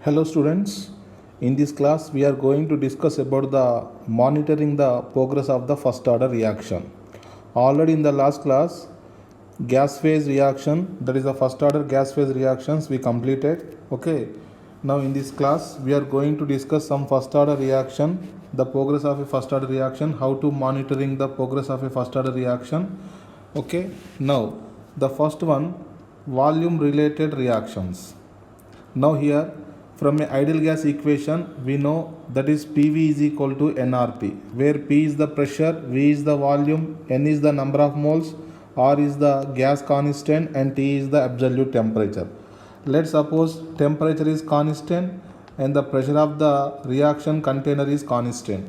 Hello students, in this class we are going to discuss about the monitoring the progress of the first order reaction. Already in the last class, gas phase reaction, that is the first order gas phase reactions we completed. Okay, now in this class we are going to discuss some first order reaction, the progress of a first order reaction, how to monitoring the progress of a first order reaction. Okay, now the first one, volume related reactions. Now here from a ideal gas equation we know that is PV is equal to nRT, where P is the pressure, V is the volume, N is the number of moles, R is the gas constant and T is the absolute temperature. Let's suppose temperature is constant and the pressure of the reaction container is constant.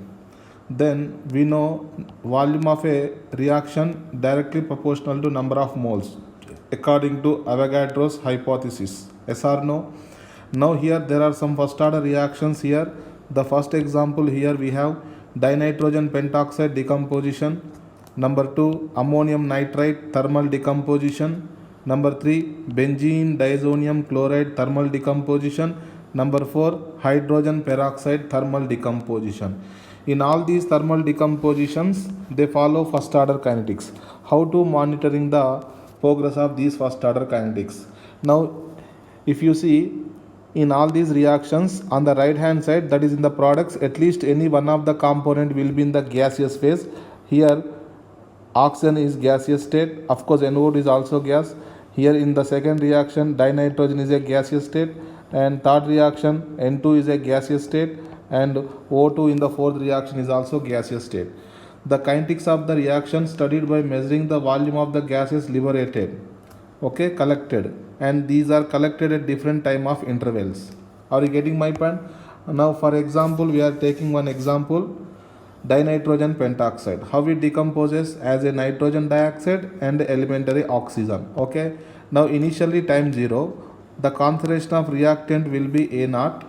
Then we know volume of a reaction directly proportional to number of moles according to Avogadro's hypothesis. Yes or no? Now here there are some first order reactions here. The first example here we have dinitrogen pentoxide decomposition. Number 2, ammonium nitrite thermal decomposition. Number 3, benzene diazonium chloride thermal decomposition. Number 4, hydrogen peroxide thermal decomposition. In all these thermal decompositions, they follow first order kinetics. How to monitoring the progress of these first order kinetics? Now, if you see in all these reactions on the right hand side, that is in the products, at least any one of the component will be in the gaseous phase. Here oxygen is gaseous state, of course NO2 is also gas. Here in the second reaction dinitrogen is a gaseous state, and third reaction N2 is a gaseous state, and O2 in the fourth reaction is also gaseous state. The kinetics of the reaction studied by measuring the volume of the gases liberated, okay, collected, and these are collected at different time of intervals. Are you getting my point? Now for example we are taking one example, dinitrogen pentoxide, how it decomposes as a nitrogen dioxide and elementary oxygen. Okay, now initially time 0, the concentration of reactant will be A0,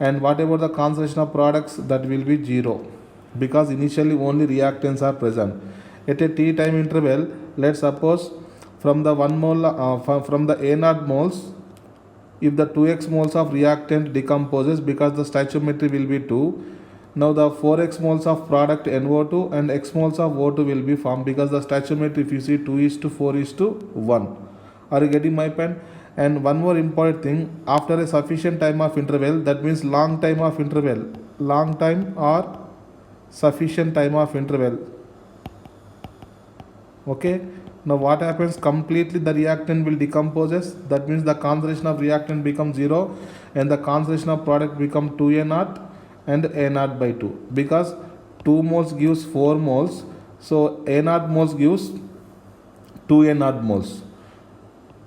and whatever the concentration of products, that will be 0, because initially only reactants are present. At a t time interval, let's suppose from the 1 mole from the A0 moles, if the 2x moles of reactant decomposes, because the stoichiometry will be 2, now the 4x moles of product NO2 and x moles of O2 will be formed, because the stoichiometry, if you see, 2:4:1. Are you getting my point? And one more important thing, after a sufficient time of interval, that means long time of interval, long time or sufficient time of interval. Okay, now what happens, completely the reactant will decomposes, that means the concentration of reactant becomes 0 and the concentration of product become 2A0 and A0 by 2, because 2 moles gives 4 moles, so A0 moles gives 2A0 moles,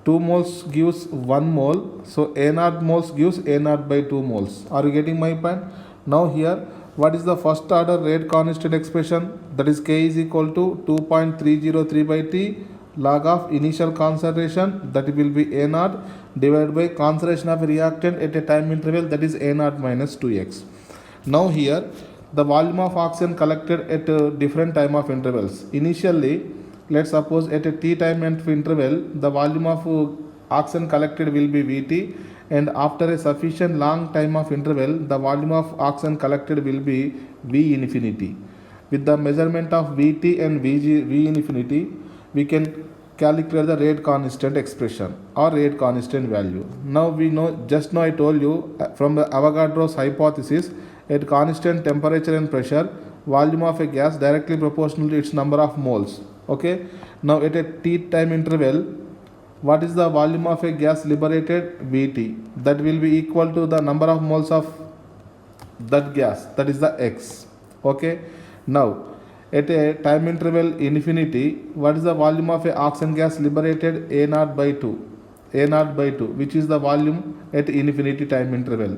2 moles gives 1 mole, so A0 moles gives A0 by 2 moles. Are you getting my point? Now here, what is the first order rate constant expression? That is K is equal to 2.303 by T log of initial concentration, that will be A0, divided by concentration of reactant at a time interval, that is A0 minus 2x. Now here the volume of oxygen collected at different time of intervals. Initially, let's suppose at a t time interval, the volume of oxygen collected will be Vt, and after a sufficient long time of interval, the volume of oxygen collected will be V infinity. With the measurement of Vt and V infinity, we can calculate the rate constant expression or rate constant value. Now we know, just now I told you from the Avogadro's hypothesis, at constant temperature and pressure, volume of a gas directly proportional to its number of moles. Okay, now at a t time interval, what is the volume of a gas liberated? Vt, that will be equal to the number of moles of that gas, that is the x. Okay, now at a time interval infinity, what is the volume of a oxygen gas liberated? A0 by 2, A0 by 2, which is the volume at infinity time interval.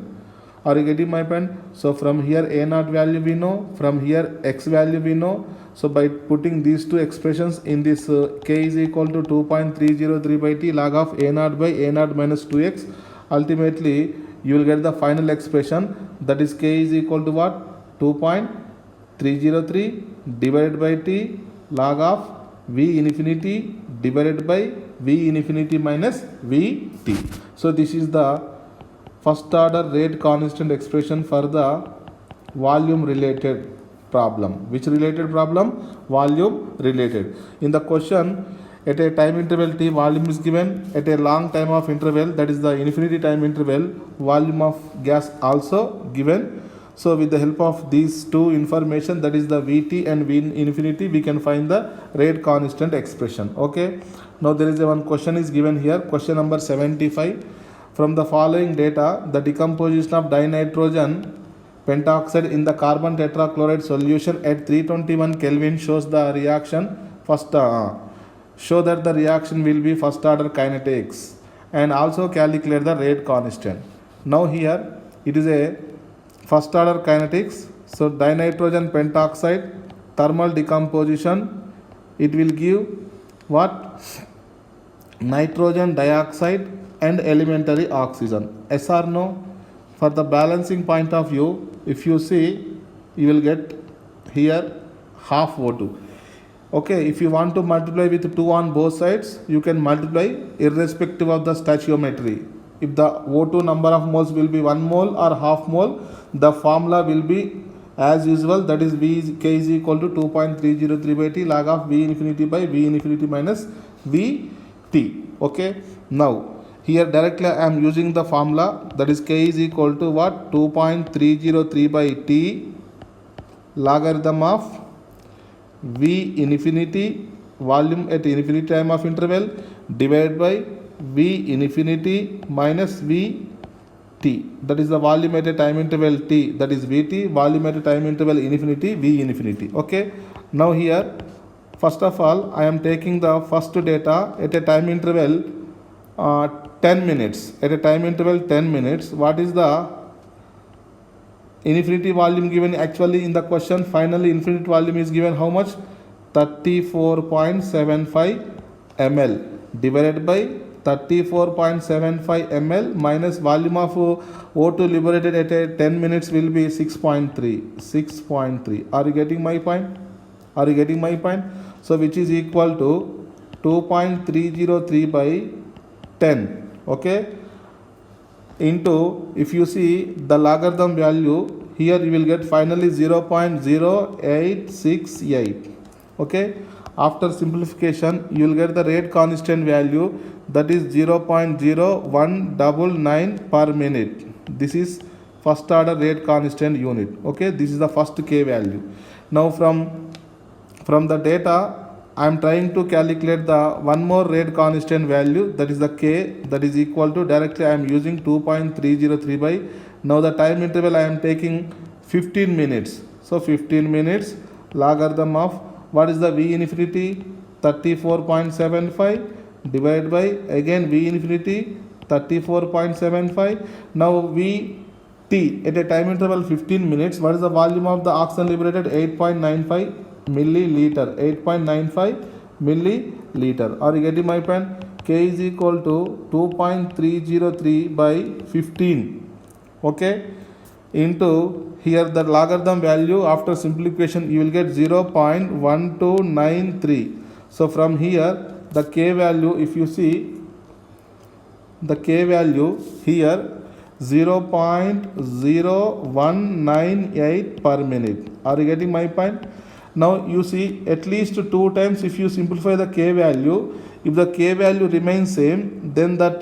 Are you getting my point? So from here A0 value we know, from here x value we know. So by putting these two expressions in this K is equal to 2.303 by T log of A0 by A0 minus 2x, ultimately you will get the final expression, that is K is equal to what? 2.303 divided by T log of V infinity divided by V infinity minus Vt. So this is the first order rate constant expression for the volume related problem. Which related problem? Volume related. In the question, at a time interval t, volume is given. At a long time of interval, that is the infinity time interval, volume of gas also given. So with the help of these two information, that is the Vt and V infinity, we can find the rate constant expression. Okay. Now there is one question is given here. Question number 75. From the following data, the decomposition of dinitrogen pentoxide in the carbon tetrachloride solution at 321 Kelvin shows the reaction show that the reaction will be first order kinetics, and also calculate the rate constant. Now here it is a first order kinetics. So dinitrogen pentoxide thermal decomposition, it will give what? Nitrogen dioxide and elementary oxygen. Yes or no? For the balancing point of view, if you see, you will get here half O2. Okay, if you want to multiply with 2 on both sides, you can multiply irrespective of the stoichiometry. If the O2 number of moles will be 1 mole or half mole, the formula will be as usual, that is K is equal to 2.303 by T log of V infinity by V infinity minus Vt. Okay, now here directly I am using the formula, that is K is equal to what? 2.303 by T logarithm of V infinity, volume at infinity time of interval, divided by V infinity minus Vt. That is the volume at a time interval T, that is Vt, volume at a time interval infinity, V infinity. Okay. Now here, first of all, I am taking the first data at a time interval 10 minutes. At a time interval 10 minutes, what is the infinity volume given actually in the question? Finally, infinite volume is given how much? 34.75 ml divided by 34.75 ml minus volume of O2 liberated at a 10 minutes will be 6.3. Are you getting my point? Are you getting my point? So which is equal to 2.303 by 10. Okay, into, if you see the logarithm value here, you will get finally 0.0868. Okay, after simplification you will get the rate constant value, that is 0.0199 per minute. This is first order rate constant unit. Okay, this is the first K value. Now from the data, I am trying to calculate the one more rate constant value, that is the K, that is equal to, directly I am using 2.303 by, now the time interval I am taking 15 minutes. So 15 minutes logarithm of, what is the V infinity? 34.75 divided by again V infinity 34.75. Now Vt at a time interval 15 minutes, what is the volume of the oxygen liberated? 8.95 milliliter. 8.95 milliliter. Are you getting my point? K is equal to 2.303 by 15. Okay, into here the logarithm value after simplification you will get 0.1293. So from here the K value, if you see the K value here 0.0198 per minute. Are you getting my point? Now you see at least 2 times if you simplify the K value, if the K value remains same, then that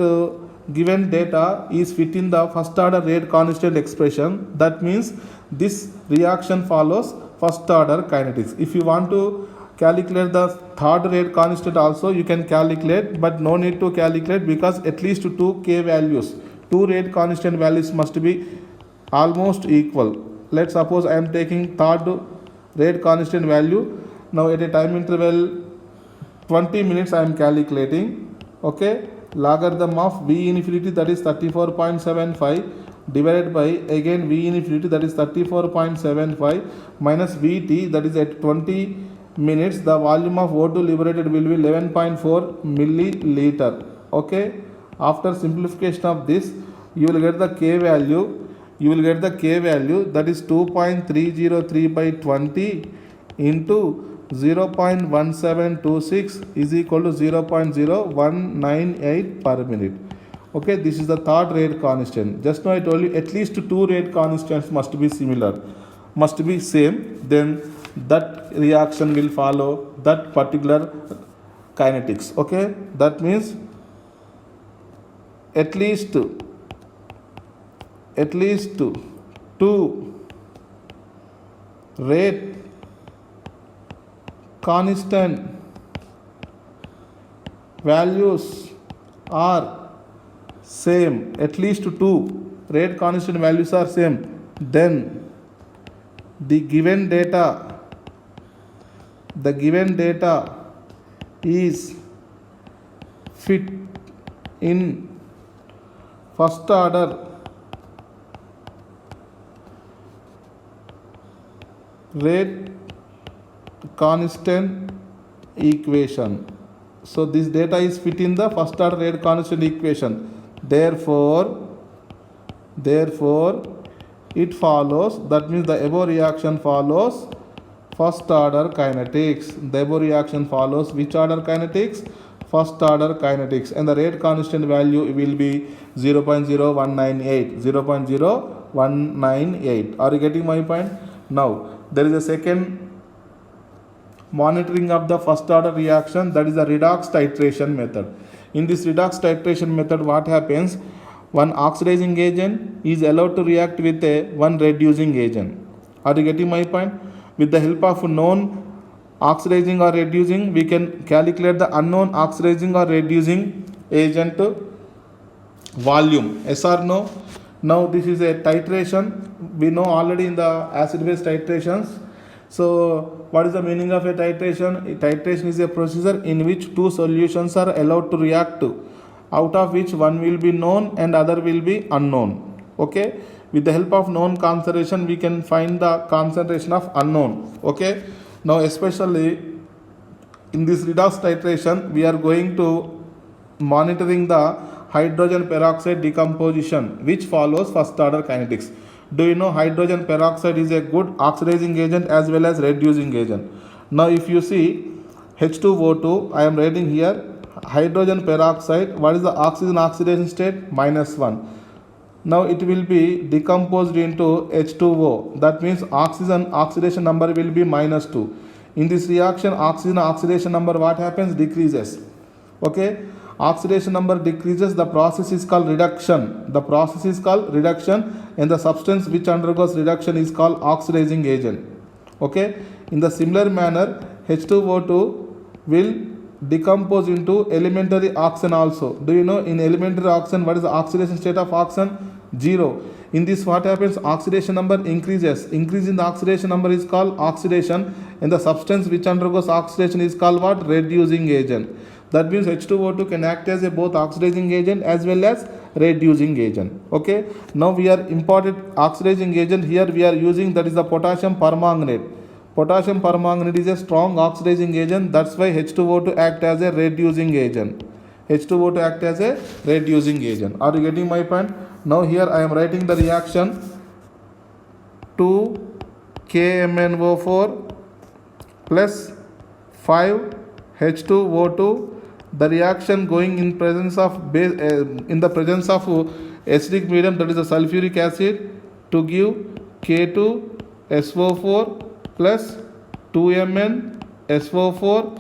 given data is within the first order rate constant expression. That means this reaction follows first order kinetics. If you want to calculate the third rate constant also, you can calculate, but no need to calculate because at least 2 K values, 2 rate constant values must be almost equal. Let's suppose I am taking third rate constant value. Now at a time interval 20 minutes I am calculating. Okay, logarithm of V infinity, that is 34.75 divided by again V infinity, that is 34.75 minus Vt, that is at 20 minutes the volume of O2 liberated will be 11.4 milliliter. Okay, after simplification of this you will get the K value. You will get the K value, that is 2.303 by 20 into 0.1726 is equal to 0.0198 per minute. Okay, this is the third rate constant. Just now I told you at least two rate constants must be similar, must be same, then that reaction will follow that particular kinetics. Okay, that means at least two rate constant values are same, at least two rate constant values are same, then the given data is fit in first order rate constant equation. So this data is fit in the first order rate constant equation. Therefore it follows, that means the above reaction follows first order kinetics. The above reaction follows which order kinetics? First order kinetics, and the rate constant value will be 0.0198. 0.0198. Are you getting my point? Now there is a second monitoring of the first order reaction, that is the redox titration method. In this redox titration method, what happens? One oxidizing agent is allowed to react with one reducing agent. Are you getting my point? With the help of known oxidizing or reducing, we can calculate the unknown oxidizing or reducing agent volume. Yes or no? Now this is a titration. We know already in the acid base titrations. So what is the meaning of a titration? A titration is a procedure in which two solutions are allowed to react, out of which one will be known and other will be unknown. Okay, with the help of known concentration we can find the concentration of unknown. Okay, now especially in this redox titration we are going to monitoring the hydrogen peroxide decomposition, which follows first order kinetics. Do you know hydrogen peroxide is a good oxidizing agent as well as reducing agent? Now if you see H2O2, I am writing here hydrogen peroxide. What is the oxidation state? -1. Now it will be decomposed into H2O. That means oxidation number will be -2. In this reaction, oxidation number what happens? Decreases. Okay, oxidation number decreases. The process is called reduction. And the substance which undergoes reduction is called oxidizing agent. Okay, in the similar manner H2O2 will decompose into elementary oxygen also. Do you know in elementary oxygen what is the oxidation state of oxygen? 0. In this what happens? Oxidation number increases. Increase in the oxidation number is called oxidation, and the substance which undergoes oxidation is called what? Reducing agent. That means H2O2 can act as a both oxidizing agent as well as reducing agent. Okay, now we are imported oxidizing agent here we are using, that is the potassium permanganate. Potassium permanganate is a strong oxidizing agent. That's why H2O2 act as a reducing agent. H2O2 act as a reducing agent. Are you getting my point? Now here I am writing the reaction 2KMnO4 plus 5H2O2. The reaction going in presence of in the presence of acidic medium, that is the sulfuric acid, to give K2SO4 plus 2MnSO4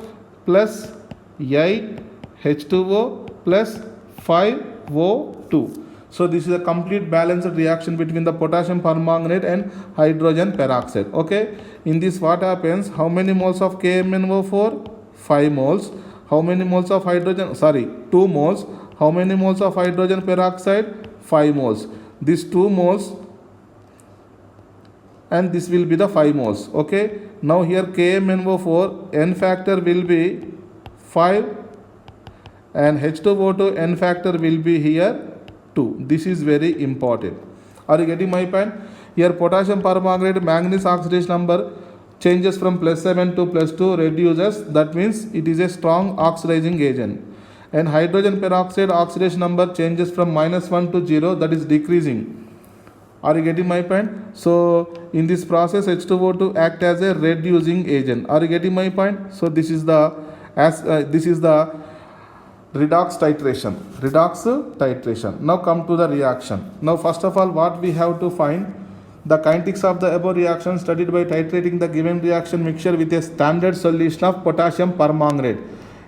plus 8H2O plus 5O2. So this is a complete balanced reaction between the potassium permanganate and hydrogen peroxide. Okay, in this what happens? How many moles of KMnO4? 5 moles. How many moles of hydrogen? 2 moles. How many moles of hydrogen peroxide? 5 moles. These 2 moles and this will be the 5 moles. Okay, now here KMnO4 N factor will be 5 and H2O2 N factor will be here 2. This is very important. Are you getting my point? Here potassium permanganate manganese oxidation number changes from +7 to +2, reduces. That means it is a strong oxidizing agent. And hydrogen peroxide oxidation number changes from -1 to 0, that is decreasing. Are you getting my point? So in this process H2O2 act as a reducing agent. Are you getting my point? So this is the redox titration. Redox titration. Now come to the reaction. Now first of all, what we have to find? The kinetics of the above reaction studied by titrating the given reaction mixture with a standard solution of potassium permanganate.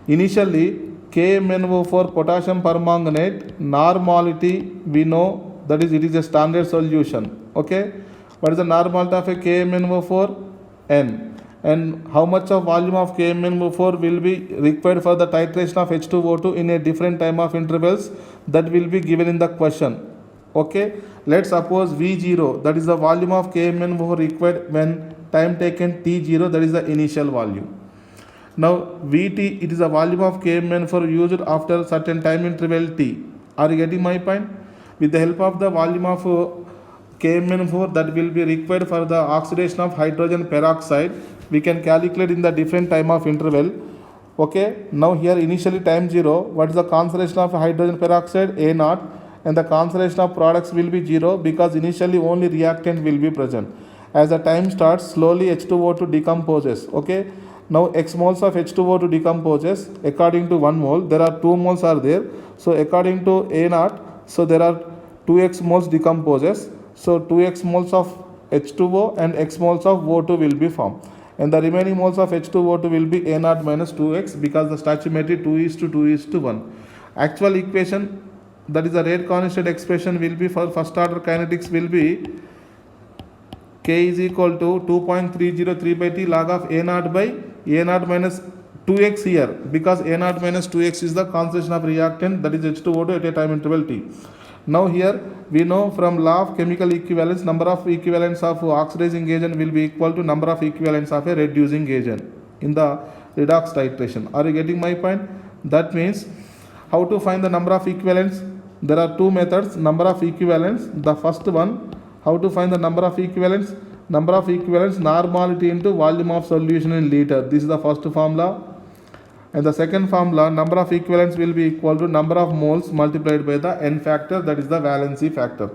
Initially, KMnO4 potassium permanganate normality we know that is it is a standard solution. Okay, what is the normality of a KMnO4? N. And how much of volume of KMnO4 will be required for the titration of H2O2 in a different time of intervals that will be given in the question. Okay, let's suppose V0, that is the volume of KMnO4 required when time taken T0, that is the initial volume. Now Vt, it is the volume of KMnO4 used after certain time interval T. Are you getting my point? With the help of the volume of KMnO4 that will be required for the oxidation of hydrogen peroxide, we can calculate in the different time of interval. Okay, now here initially time 0, what is the concentration of hydrogen peroxide? A0, and the concentration of products will be 0 because initially only reactant will be present. As the time starts, slowly H2O2 decomposes. Okay, now X moles of H2O2 decomposes according to 1 mole. There are 2 moles are there. So according to A0, so there are 2x moles decomposes. So 2x moles of H2O and x moles of O2 will be formed. And the remaining moles of H2O2 will be A0 minus 2x because the stoichiometry 2:1. Actual equation, that is the rate constant expression, will be for first order kinetics will be K is equal to 2.303 by T log of A0 by A0 minus 2x here because A0 minus 2x is the concentration of reactant, that is H2O2 at a time interval T. Now here we know from law of chemical equivalence, number of equivalents of oxidizing agent will be equal to number of equivalents of a reducing agent in the redox titration. Are you getting my point? That means how to find the number of equivalents? There are two methods, number of equivalents. The first one, how to find the number of equivalents? Number of equivalents normality into volume of solution in liter. This is the first formula. And the second formula, number of equivalents will be equal to number of moles multiplied by the N factor, that is the valency factor.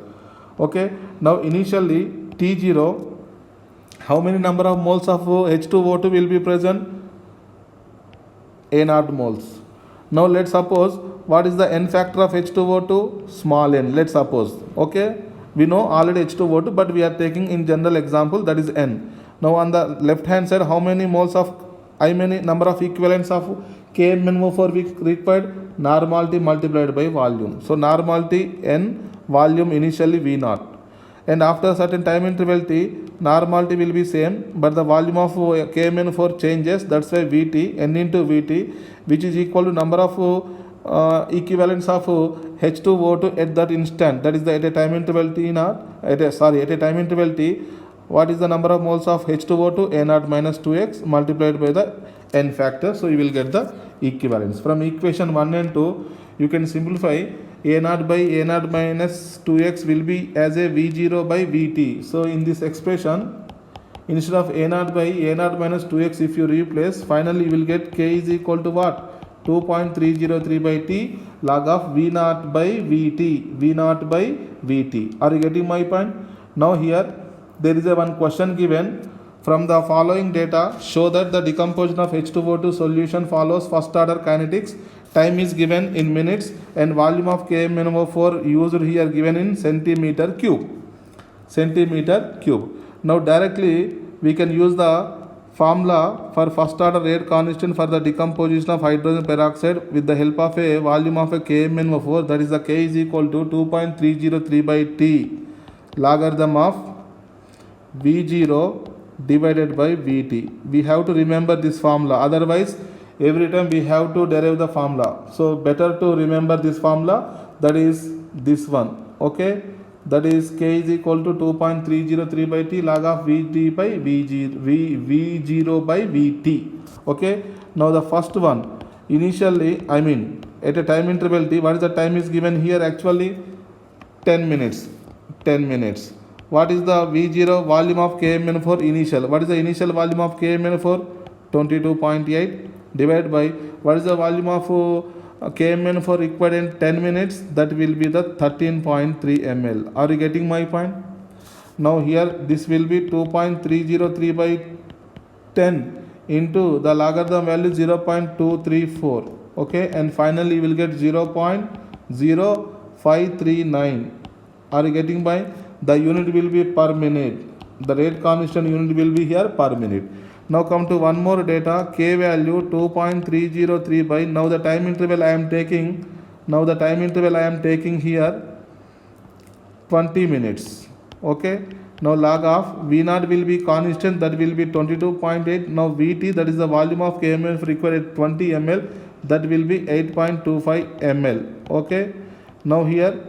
Okay, now initially T0, how many number of moles of H2O2 will be present? A0 moles. Now let's suppose what is the N factor of H2O2? Small n, let's suppose. Okay, we know already H2O2, but we are taking in general example, that is N. Now on the left hand side, how many moles of many number of equivalents of KMnO4 required? Normality multiplied by volume. So normality N, volume initially V0, and after certain time interval T, normality will be same, but the volume of KMnO4 changes. That's why Vt, N into Vt, which is equal to number of equivalents of H2O2 at that instant. That is the at a time interval T not at a time interval T. What is the number of moles of H2O2? A0 minus 2x multiplied by the N factor. So you will get the equivalence. From equation 1 and 2, you can simplify A0 by A0 minus 2x will be as a V0 by Vt. So in this expression, instead of A0 by A0 minus 2x, if you replace, finally you will get K is equal to what? 2.303 by T log of V0 by Vt. V0 by Vt. Are you getting my point? Now here there is a one question given. From the following data, show that the decomposition of H2O2 solution follows first order kinetics. Time is given in minutes and volume of KMnO4 used here given in centimeter cube. Centimeter cube. Now directly we can use the formula for first order rate constant for the decomposition of hydrogen peroxide with the help of a volume of a KMnO4, that is the K is equal to 2.303 by T logarithm of V0 divided by Vt. We have to remember this formula, otherwise every time we have to derive the formula. So better to remember this formula, that is this one. Okay, that is K is equal to 2.303 by T log of Vt by V0 by Vt. Okay, now the first one, initially at a time interval T, what is the time is given here? Actually 10 minutes. 10 minutes. What is the V0 volume of KMnO4 initial? What is the initial volume of KMnO4? 22.8 divided by what is the volume of KMnO4 required in 10 minutes? That will be the 13.3 ml. Are you getting my point? Now here this will be 2.303 by 10 into the logarithm value 0.234. okay, and finally you will get 0.0539. Are you getting by? The unit will be per minute. The rate constant unit will be here per minute. Now come to one more data, k value 2.303 by, now the time interval I am taking here 20 minutes. Okay, now log of V0 will be constant, that will be 22.8. Now Vt, that is the volume of KMF required 20 ml, that will be 8.25 ml. Okay, now here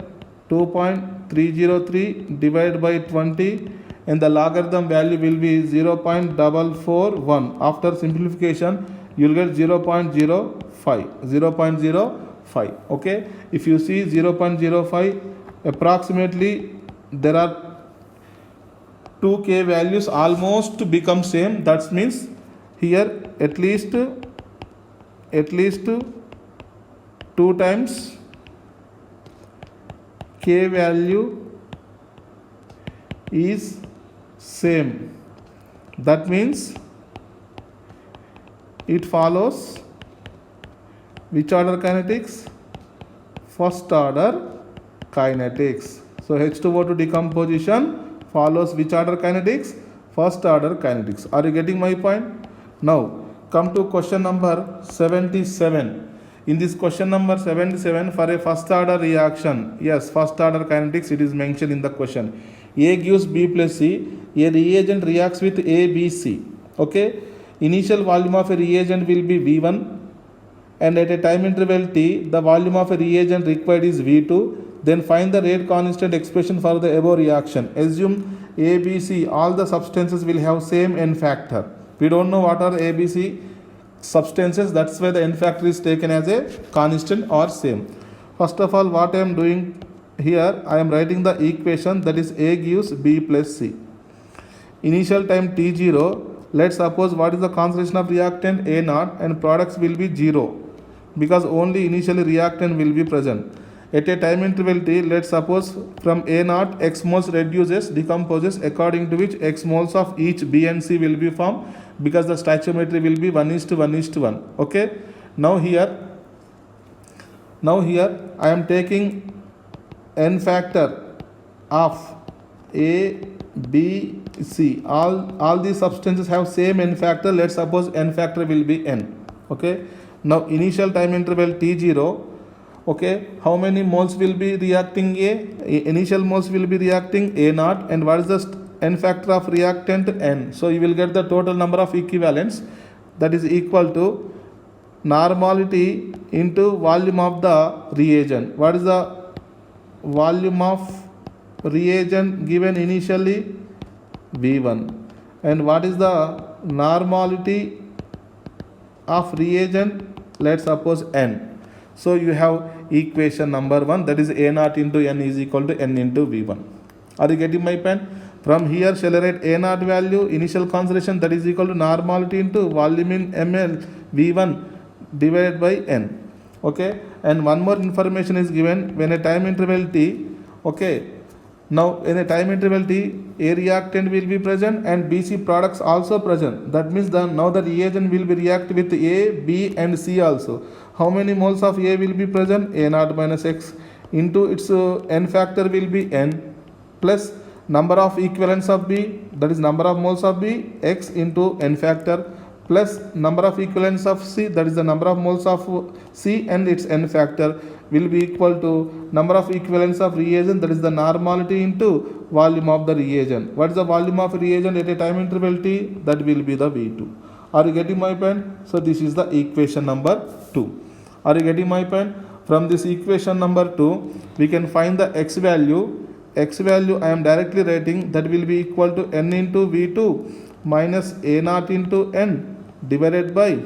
2.303 divided by 20, and the logarithm value will be 0.441. After simplification you will get 0.05. Okay, if you see 0.05, approximately there are 2k values almost become same. That means here at least 2 times k value is same. That means it follows which order kinetics? First order kinetics. So H2O to decomposition follows which order kinetics? First order kinetics. Are you getting my point? Now come to question number 77. In this question number 77, for a first order reaction, yes, first order kinetics, it is mentioned in the question. A gives B plus C, a reagent reacts with A, B, C. Okay, initial volume of a reagent will be V1, and at a time interval T, the volume of a reagent required is V2. Then find the rate constant expression for the above reaction. Assume A, B, C, all the substances will have same N factor. We don't know what are A, B, C substances, that's why the N factor is taken as a constant or same. First of all, what I am doing here, I am writing the equation, that is A gives B plus C. Initial time T0, let's suppose what is the concentration of reactant A0, and products will be 0, because only initially reactant will be present. At a time interval T, let's suppose from A0 X moles reduces, decomposes, according to which X moles of each B and C will be formed, because the stoichiometry will be 1:1:1. Okay, now here I am taking N factor of A, B, C. All these substances have same N factor. Let's suppose N factor will be N. Okay, now initial time interval T0. Okay, how many moles will be reacting A? Initial moles will be reacting A0, and what is the N factor of reactant? N. So you will get the total number of equivalents, that is equal to normality into volume of the reagent. What is the volume of reagent given initially? V1. And what is the normality of reagent? Let's suppose N. So you have equation number 1, that is A0 into N is equal to N into V1. Are you getting my pen? From here shall I write A0 value, initial concentration, that is equal to normality into volume in ml V1 divided by N. Okay, and one more information is given, when a time interval T. Okay, now in a time interval T, A reactant will be present and BC products also present. That means now the reagent will be react with A, B and C also. How many moles of A will be present? A0 minus X into its N factor will be N, plus number of equivalents of B, that is number of moles of B, X into N factor, plus number of equivalents of C, that is the number of moles of C and its N factor, will be equal to number of equivalents of reagent, that is the normality into volume of the reagent. What is the volume of reagent at a time interval T? That will be the V2. Are you getting my point? So this is the equation number 2. Are you getting my point? From this equation number 2, we can find the X value. X value I am directly writing, that will be equal to N into V2 minus A0 into N divided by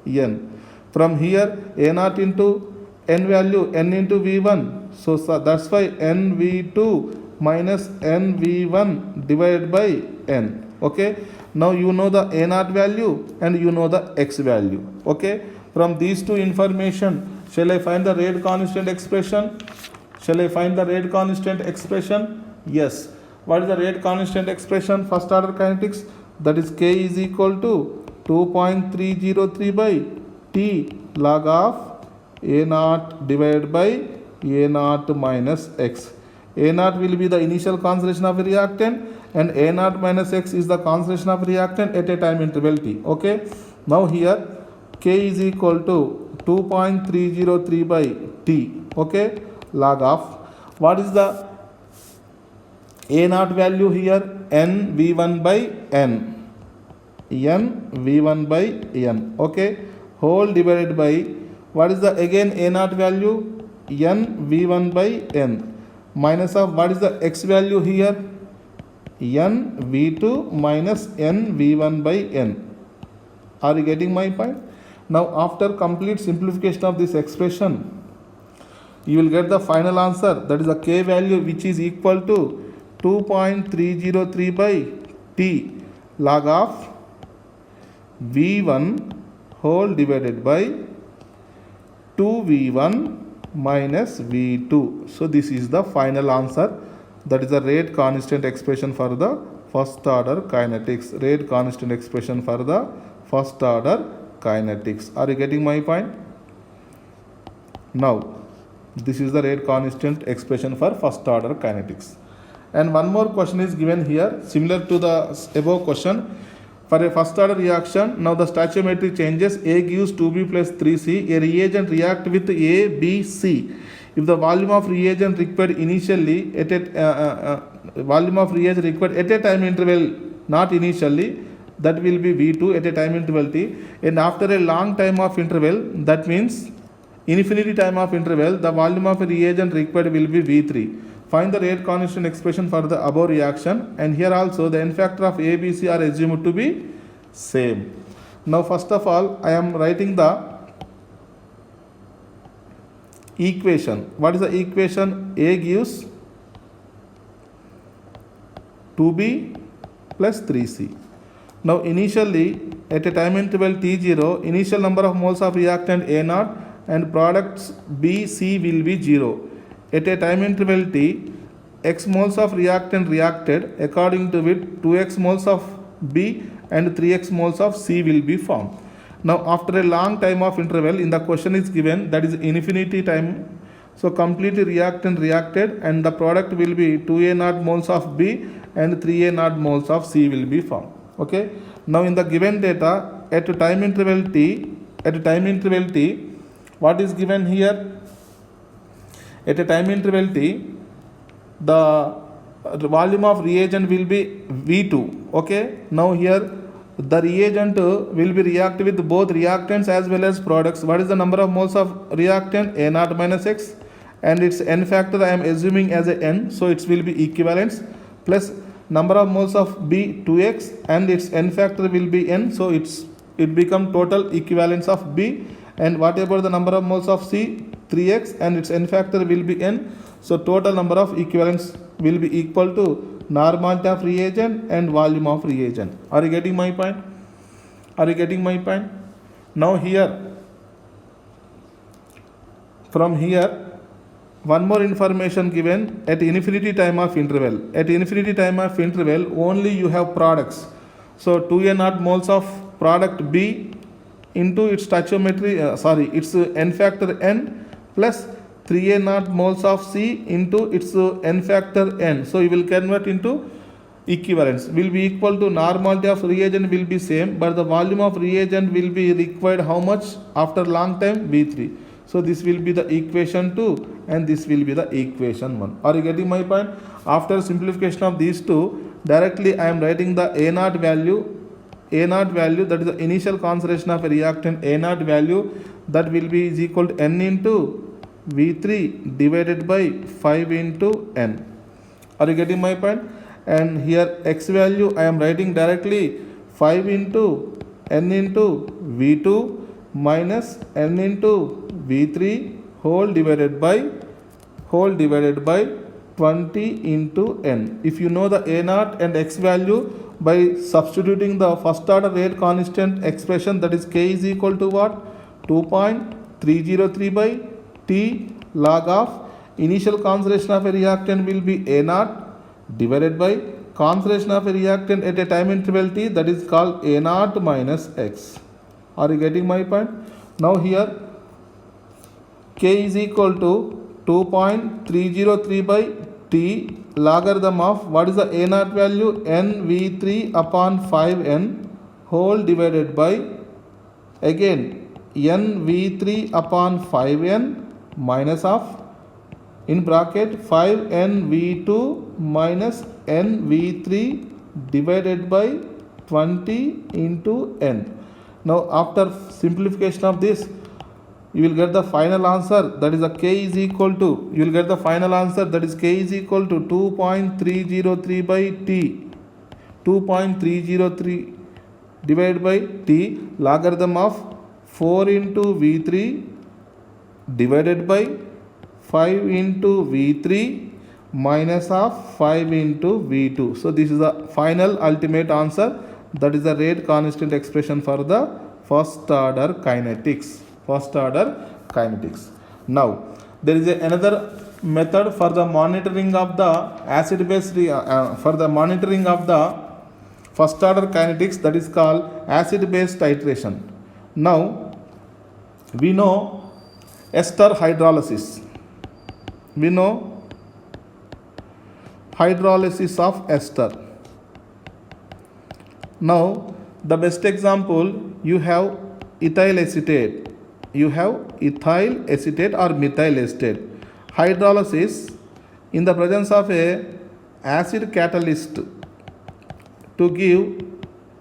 N. From here A0 into N value, N into V1. So that's why NV2 minus NV1 divided by N. Okay, now you know the A0 value and you know the X value. Okay, from these two information, shall I find the rate constant expression? Shall I find the rate constant expression? Yes. What is the rate constant expression? First order kinetics, that is K is equal to 2.303 by T log of A naught divided by A naught minus X. A naught will be the initial concentration of a reactant and A naught minus X is the concentration of reactant at a time interval T. Okay. Now here K is equal to 2.303 by T. Okay. Log of what is the A naught value here? N V1 by N. N V1 by N. Okay. Whole divided by what is the again A naught value? N V1 by N. Minus of what is the X value here? N V2 minus N V1 by N. Are you getting my point? Now after complete simplification of this expression, you will get the final answer, that is the K value, which is equal to 2.303 by T log of V1 whole divided by 2V1 minus V2. So this is the final answer, that is the rate constant expression for the first order kinetics. Rate constant expression for the first order kinetics. Are you getting my point? Now this is the rate constant expression for first order kinetics. And one more question is given here similar to the above question. For a first order reaction, now the stoichiometry changes. A gives 2B plus 3C. A reagent react with A, B, C. If the volume of reagent required initially at a time interval, not initially, that will be V2 at a time interval T. And after a long time of interval, that means infinity time of interval, the volume of a reagent required will be V3. Find the rate constant expression for the above reaction, and here also the n factor of A, B, C are assumed to be same. Now first of all, I am writing the equation. What is the equation? A gives 2B plus 3C. Now initially at a time interval T0, initial number of moles of reactant A0 and products B, C will be 0. At a time interval T, X moles of reactant reacted, according to it 2X moles of B and 3X moles of C will be formed. Now after a long time of interval, in the question is given, that is infinity time. So completely reactant reacted and the product will be 2A0 moles of B and 3A0 moles of C will be formed. Okay. Now in the given data, at a time interval T, what is given here? At a time interval T, the volume of reagent will be V2. Okay. Now here the reagent will be react with both reactants as well as products. What is the number of moles of reactant? A0 minus X, and its n factor I am assuming as a n, so it will be equivalence, plus number of moles of B 2X and its n factor will be n, so it become total equivalence of B. And what about the number of moles of C? 3X and its n factor will be n, so total number of equivalents will be equal to normality of reagent and volume of reagent. Are you getting my point? Now here, from here, one more information given. At infinity time of interval, only you have products. So 2A0 moles of product B into its stoichiometry, its n factor n plus 3A0 moles of C into its n factor n. So you will convert into equivalence. Will be equal to normality of reagent will be same, but the volume of reagent will be required how much after long time? V3. So this will be the equation 2 and this will be the equation 1. Are you getting my point? After simplification of these two, directly I am writing the A0 value, that is the initial concentration of a reactant A0 value, that will be is equal to n into V3 divided by 5 into n. Are you getting my point? And here X value I am writing directly 5 into n into V2 minus n into V3 whole divided by 20 into n. If you know the A0 and X value, by substituting the first order rate constant expression, that is K is equal to what? 2.303 by T log of initial concentration of a reactant will be A0 divided by concentration of a reactant at a time interval T, that is called A0 minus X. Are you getting my point? Now here k is equal to 2.303 by t logarithm of what is the a naught value, nv3 upon 5n whole divided by again nv3 upon 5n minus of in bracket 5nv2 minus nv3 divided by 20 into n. Now after simplification of this, you will get the final answer, that is the k is equal to, you will get the final answer, that is k is equal to 2.303 by t, 2.303 divided by t logarithm of 4 into v3 divided by 5 into v3 minus of 5 into v2. So this is the final ultimate answer, that is the rate constant expression for the first order kinetics. First order kinetics. Now there is another method for the monitoring of the acid base for the monitoring of the first order kinetics, that is called acid base titration. Now we know ester hydrolysis. We know hydrolysis of ester. Now the best example, you have ethyl acetate. You have ethyl acetate or methyl acetate. Hydrolysis in the presence of a acid catalyst to give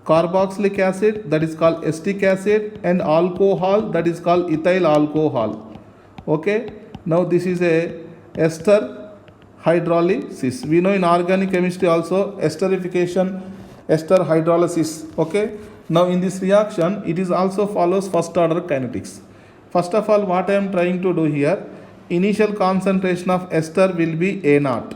carboxylic acid, that is called acetic acid, and alcohol, that is called ethyl alcohol. Okay, now this is a ester hydrolysis. We know in organic chemistry also esterification, ester hydrolysis. Okay, now in this reaction it is also follows first order kinetics. First of all, what I am trying to do here, initial concentration of ester will be A naught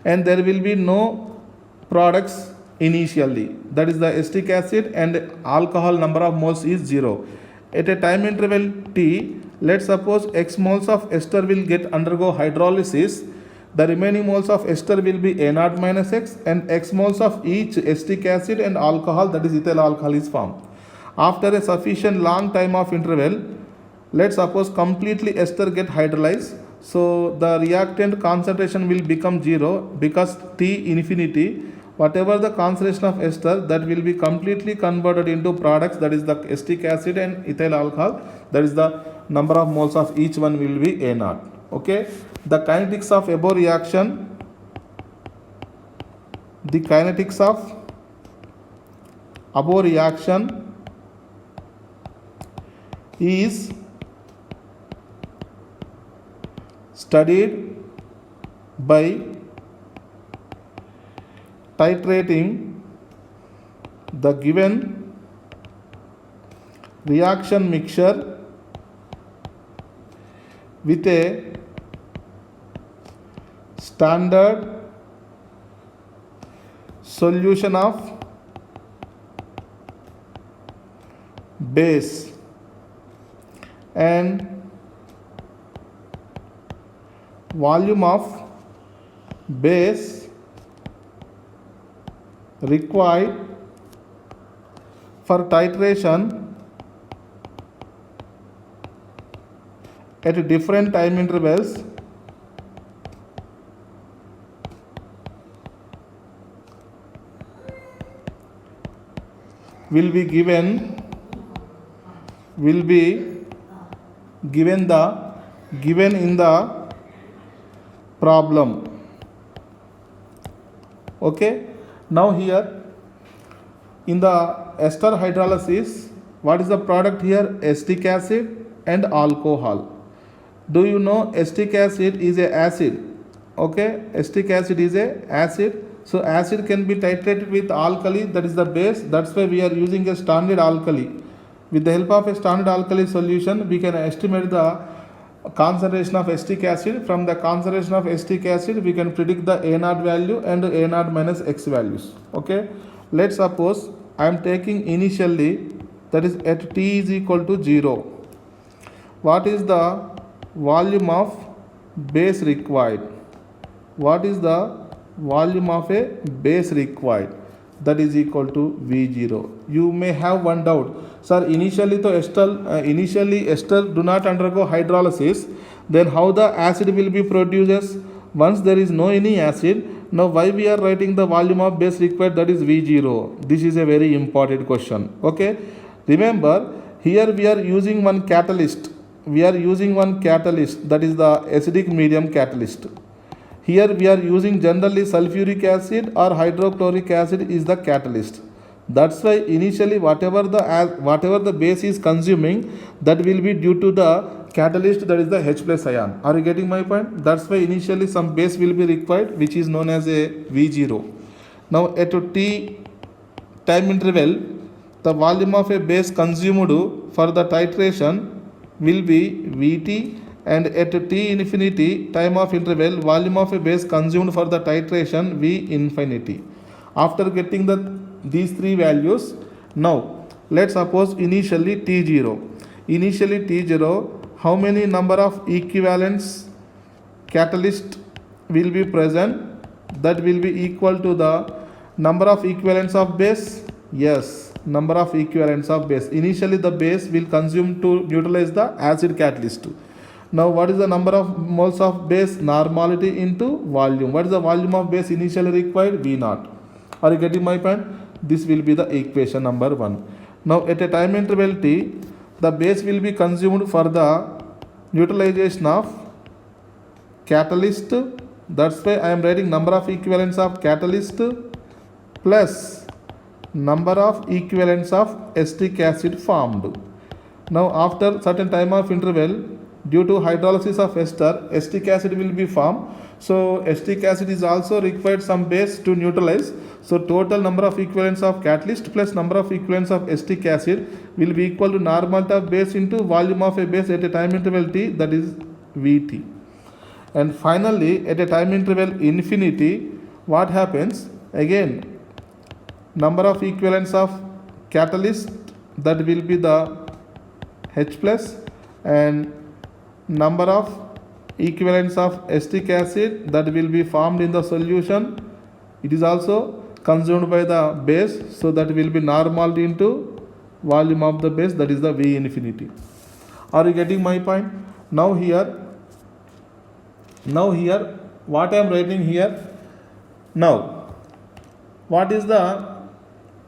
and there will be no products initially, that is the acetic acid, and alcohol number of moles is 0. At a time interval t, let's suppose x moles of ester will get undergo hydrolysis. The remaining moles of ester will be A naught minus x, and x moles of each acetic acid and alcohol, that is ethyl alcohol, is formed. After a sufficient long time of interval, let's suppose completely ester get hydrolyzed, so the reactant concentration will become 0 because t infinity, whatever the concentration of ester, that will be completely converted into products, that is the acetic acid and ethyl alcohol, that is the number of moles of each one will be A naught. Okay, the kinetics of above reaction, the kinetics of above reaction is studied by titrating the given reaction mixture with a standard solution of base and volume of base required for titration at different time intervals will be given in the problem. Okay, now here in the ester hydrolysis, what is the product here? Acetic acid and alcohol. Do you know acetic acid is a acid? Okay, acetic acid is a acid. So acid can be titrated with alkali, that is the base. That's why we are using a standard alkali. With the help of a standard alkali solution, we can estimate the concentration of acetic acid. From the concentration of acetic acid, we can predict the A naught value and A naught minus x values. Okay, let's suppose I am taking initially, that is at t is equal to 0. What is the volume of base required? What is the volume of a base required? that is equal to V0. You may have one doubt, sir, initially ester do not undergo hydrolysis, then how the acid will be produced? Once there is no any acid, now why we are writing the volume of base required, that is V0? This is a very important question. Okay, remember here we are using one catalyst. That is the acidic medium catalyst. Here we are using generally sulfuric acid or hydrochloric acid is the catalyst. That's why initially whatever the base is consuming, that will be due to the catalyst, that is the H plus ion. Are you getting my point? That's why initially some base will be required, which is known as a V0. Now at a T time interval, the volume of a base consumed for the titration will be Vt, and at T infinity time of interval, volume of a base consumed for the titration V infinity. After getting these three values, now let's suppose initially T0. How many number of equivalents catalyst will be present? That will be equal to the number of equivalents of base. Yes, number of equivalents of base. Initially the base will consume to neutralize the acid catalyst. Now what is the number of moles of base? Normality into volume. What is the volume of base initially required? V0. Are you getting my point? This will be the equation number 1. Now at a time interval T, the base will be consumed for the neutralization of catalyst. That's why I am writing number of equivalents of catalyst plus number of equivalents of acetic acid formed. Now after certain time of interval, due to hydrolysis of ester, acetic acid will be formed. So acetic acid is also required some base to neutralize. So total number of equivalents of catalyst plus number of equivalents of acetic acid will be equal to normality of base into volume of a base at a time interval T, that is Vt. And finally at a time interval infinity, what happens? Again, number of equivalents of catalyst, that will be the H plus, and number of equivalents of acetic acid that will be formed in the solution, it is also consumed by the base, so that will be normality into volume of the base, that is the V infinity. Are you getting my point? Now here what I am writing here, now what is the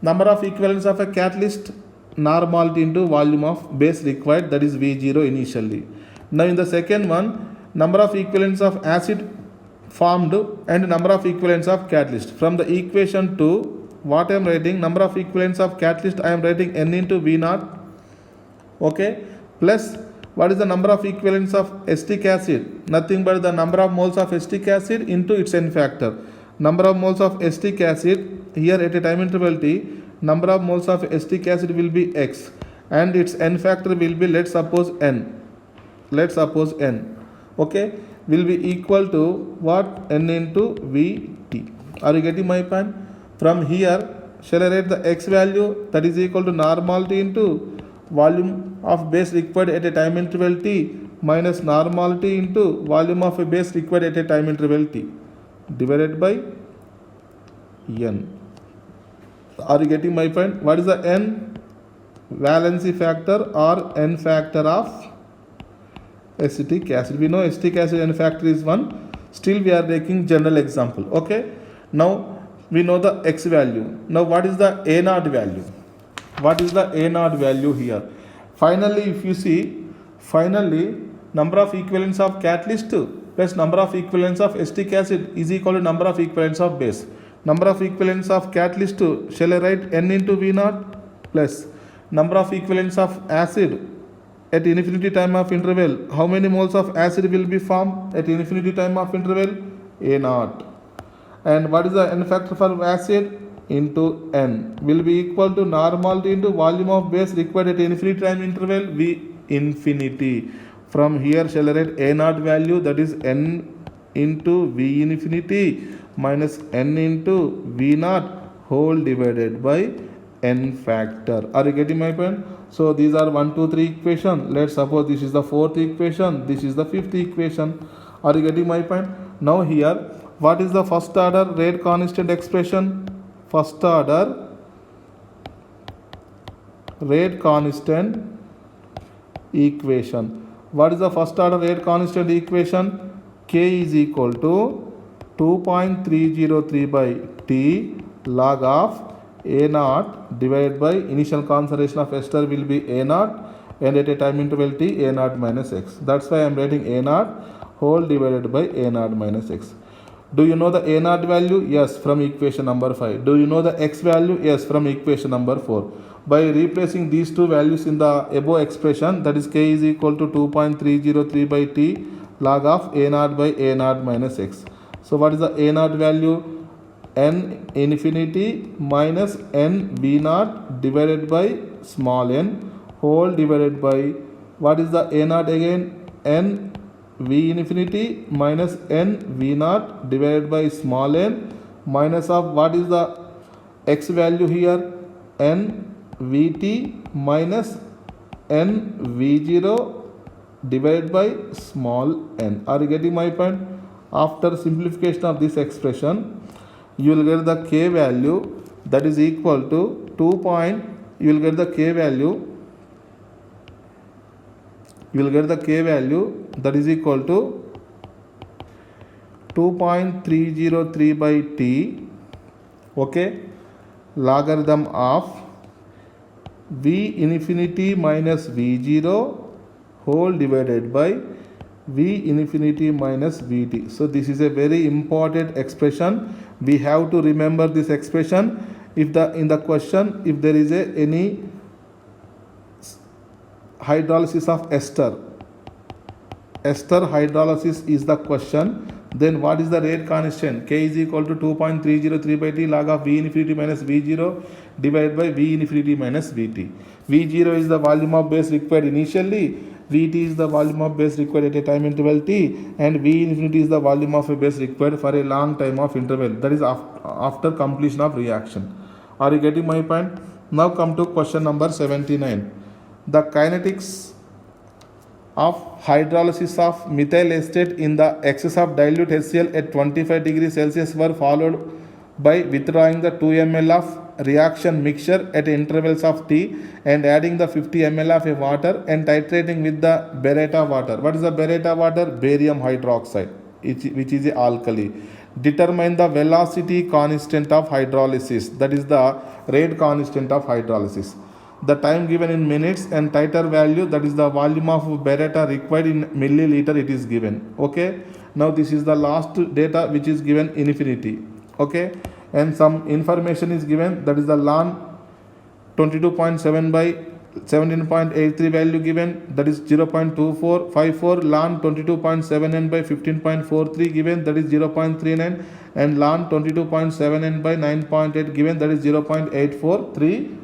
number of equivalents of a catalyst? Normality into volume of base required, that is V0 initially. Now in the second one, number of equivalents of acid formed and number of equivalents of catalyst. From the equation 2, what I am writing, number of equivalents of catalyst, I am writing N into V0, okay, plus what is the number of equivalents of acetic acid? Nothing but the number of moles of acetic acid into its N factor. Number of moles of acetic acid, here at a time interval T, number of moles of acetic acid will be X, and its N factor will be, let's suppose N, okay, will be equal to what? N into Vt. Are you getting my point? From here, shall I write the X value, that is equal to normality into volume of base required at a time interval T minus normality into volume of a base required at a time interval T divided by N. Are you getting my point? What is the N? Valency factor or N factor of acetic acid. We know acetic acid N factor is 1. Still we are taking general example. Okay. Now we know the X value. Now what is the A0 value? What is the A0 value here? Finally, if you see, number of equivalents of catalyst plus number of equivalents of acetic acid is equal to number of equivalents of base. Number of equivalents of catalyst, shall I write N into V0 plus number of equivalents of acid at infinity time of interval. How many moles of acid will be formed at infinity time of interval? A0. And what is the N factor for acid? Into N will be equal to normality into volume of base required at infinity time interval V infinity. From here shall I write A0 value, that is N into V infinity minus N into V0 whole divided by N factor. Are you getting my point? So these are 1, 2, 3 equation. Let's suppose this is the 4th equation, this is the 5th equation. Are you getting my point? Now here, what is the first order rate constant expression? first order rate constant equation. What is the first order rate constant equation? K is equal to 2.303 by T log of A naught divided by initial concentration of ester will be A naught, and at a time interval T A naught minus X. That's why I am writing A naught whole divided by A naught minus X. Do you know the A naught value? Yes, from equation number 5. Do you know the X value? Yes, from equation number 4. By replacing these two values in the above expression, that is K is equal to 2.303 by T log of A naught by A naught minus X. So what is the A naught value? N infinity minus N V naught divided by small n whole divided by, what is the A naught again? N V infinity minus N V naught divided by small n minus of, what is the X value here? N Vt minus N V0 divided by small n. Are you getting my point? After simplification of this expression, you will get the K value that is equal to 2. You will get the K value. You will get the K value that is equal to 2.303 by T, okay, logarithm of V infinity minus V0 whole divided by V infinity minus Vt. So this is a very important expression. We have to remember this expression. If in the question, if there is any hydrolysis of ester hydrolysis is the question, then what is the rate constant? K is equal to 2.303 by T log of V infinity minus V0 divided by V infinity minus Vt. V0 is the volume of base required initially, Vt is the volume of base required at a time interval T, and V infinity is the volume of a base required for a long time of interval, that is after completion of reaction. Are you getting my point? Now come to question number 79. The kinetics of hydrolysis of methyl acetate in the excess of dilute HCl at 25 degrees Celsius were followed by withdrawing the 2 ml of reaction mixture at intervals of T and adding the 50 ml of a water and titrating with the Beretta water. What is the Beretta water? Barium hydroxide, which is a alkali. Determine the velocity constant of hydrolysis, that is the rate constant of hydrolysis. The time given in minutes and titer value, that is the volume of Beretta required in milliliter, it is given. Okay, now this is the last data which is given infinity. Okay, and some information is given, that is the ln 22.7 by 17.83 value given, that is 0.2454, ln 22.7n by 15.43 given, that is 0.39, and ln 22.7n by 9.8 given, that is 0.8439.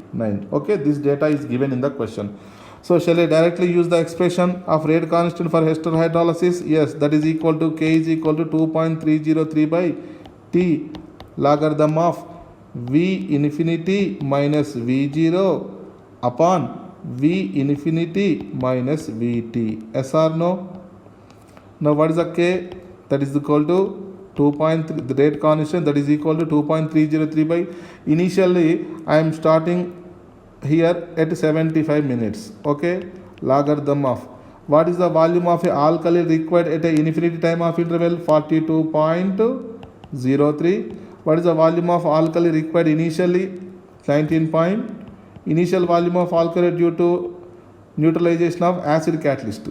Okay, this data is given in the question. So shall I directly use the expression of rate constant for ester hydrolysis? Yes, that is equal to K is equal to 2.303 by T logarithm of V infinity minus V0 upon V infinity minus Vt. Yes or no? Now what is the K? That is equal to 2.3, the rate constant, that is equal to 2.303 by, initially I am starting here at 75 minutes. Okay, logarithm of, what is the volume of a alkali required at a infinity time of interval? 42.03. What is the volume of alkali required initially? 19. Initial volume of alkali due to neutralization of acid catalyst,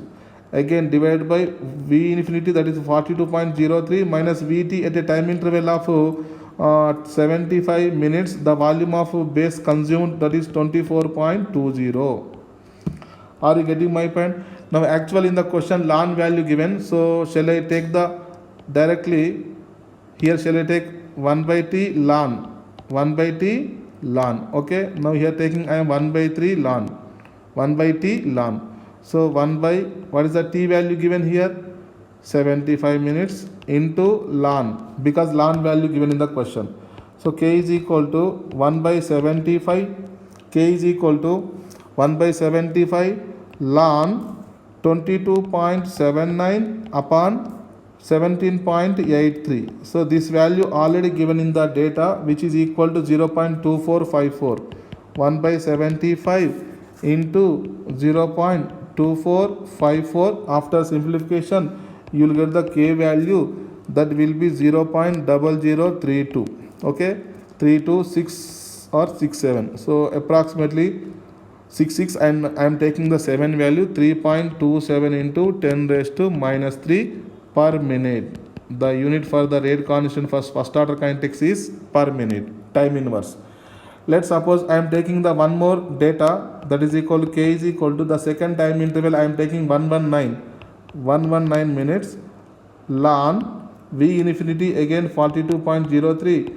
again divided by V infinity, that is 42.03 minus Vt at a time interval of 75 minutes, the volume of base consumed, that is 24.20. Are you getting my point? Now actually in the question ln value given, so shall I take the directly here, shall I take 1 by T ln, 1 by T ln. Okay, now here taking I am 1 by 3 ln, 1 by T ln. So 1 by, what is the T value given here? 75 minutes into ln, because ln value given in the question. So K is equal to 1 by 75, K is equal to 1 by 75 ln 22.79 upon 17.83. So this value already given in the data, which is equal to 0.2454. 1 by 75 into 0.2454. After simplification, you will get the k value, that will be 0.0032. Okay, 326 or 67. So approximately 66, and I am taking the 7 value, 3.27 into 10 raised to minus 3 per minute. The unit for the rate constant for first order kinetics is per minute, time inverse. Let's suppose I am taking the one more data, that is equal to k is equal to the second time interval. I am taking 119 minutes, ln v infinity again 42.03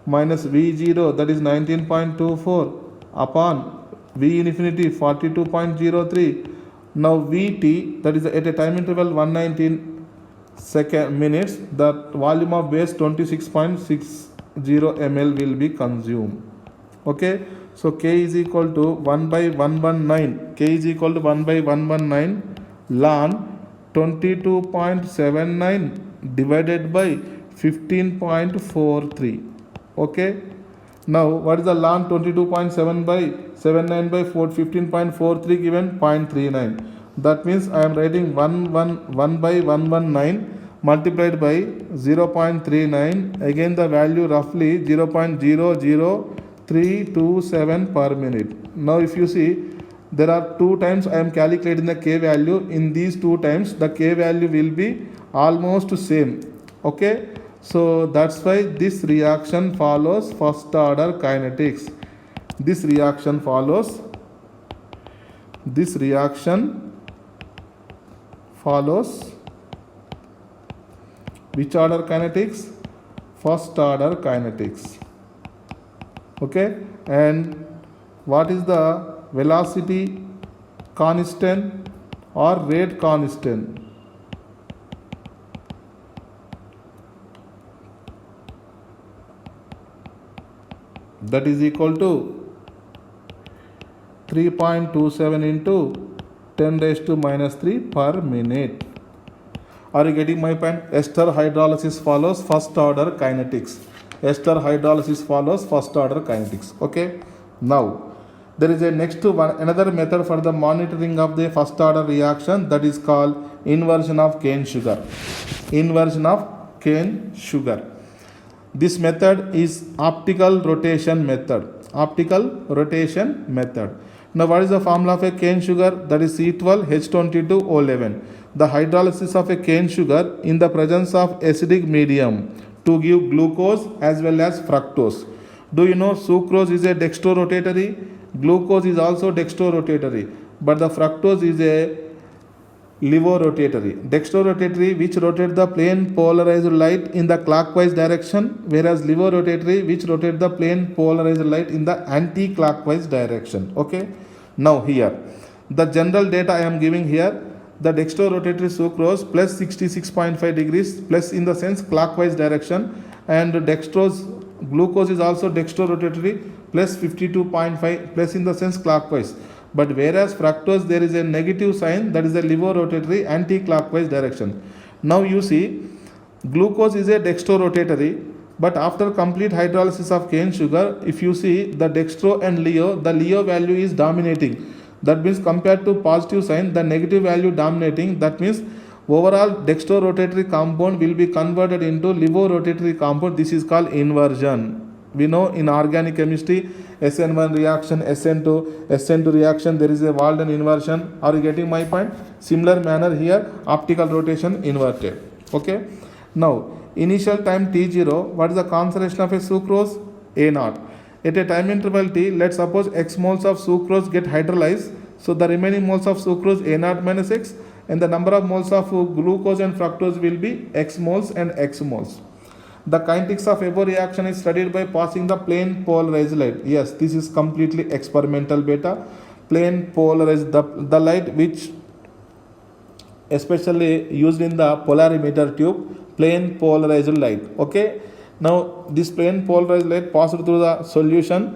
minus v0, that is 19.24 upon v infinity 42.03. Now vt, that is at a time interval 119 minutes, the volume of base 26.60 ml will be consumed. Okay, so k is equal to 1 by 119, k is equal to 1 by 119 ln 22.79 divided by 15.43. Okay, now what is the ln 22.7 by 79 by 15.43 given? 0.39. That means I am writing 1 by 119 multiplied by 0.39. Again the value roughly 0.00327 per minute. Now if you see, there are two times I am calculating the k value. In these two times the k value will be almost same. Okay, so that's why this reaction follows first order kinetics. This reaction follows which order kinetics? First order kinetics. Okay, and what is the velocity constant or rate constant? That is equal to 3.27 into 10 raised to minus 3 per minute. Are you getting my point? Ester hydrolysis follows first order kinetics. Ester hydrolysis follows first order kinetics. Okay. Now there is a another method for the monitoring of the first order reaction, that is called inversion of cane sugar. Inversion of cane sugar. This method is optical rotation method. Optical rotation method. Now what is the formula of a cane sugar? That is C12H22O11. The hydrolysis of a cane sugar in the presence of acidic medium to give glucose as well as fructose. Do you know sucrose is a dextrorotatory? Glucose is also dextrorotatory, but the fructose is a levorotatory. Dextrorotatory, which rotate the plane polarized light in the clockwise direction, whereas levorotatory, which rotate the plane polarized light in the anti-clockwise direction. Okay. Now here, the general data I am giving here, the dextrorotatory sucrose plus 66.5 degrees plus in the sense clockwise direction, and dextrose glucose is also dextrorotatory plus 52.5 plus in the sense clockwise. But whereas fructose, there is a negative sign, that is a levorotatory anti-clockwise direction. Now you see, glucose is a dextrorotatory, but after complete hydrolysis of cane sugar, if you see the dextro and leo, the leo value is dominating. That means compared to positive sign, the negative value dominating. That means overall dextrorotatory compound will be converted into levorotatory compound. This is called inversion. We know in organic chemistry, SN1 reaction, SN2 reaction, there is a Walden inversion. Are you getting my point? Similar manner here, optical rotation inverted. Okay. Now, initial time T0, what is the concentration of a sucrose? A0. At a time interval T, let's suppose X moles of sucrose get hydrolyzed. So the remaining moles of sucrose A0 minus X, and the number of moles of glucose and fructose will be X moles and X moles. The kinetics of above reaction is studied by passing the plane polarized light. Yes, this is completely experimental beta. Plane polarized, the light which especially used in the polarimeter tube, plane polarized light. Okay. Now this plane polarized light passed through the solution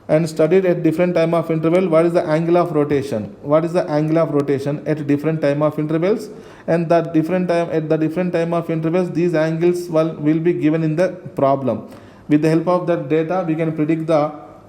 and studied at different time of interval what is the angle of rotation, what is the angle of rotation at different time of intervals, and that different time at the different time of intervals these angles will be given in the problem. With the help of that data we can predict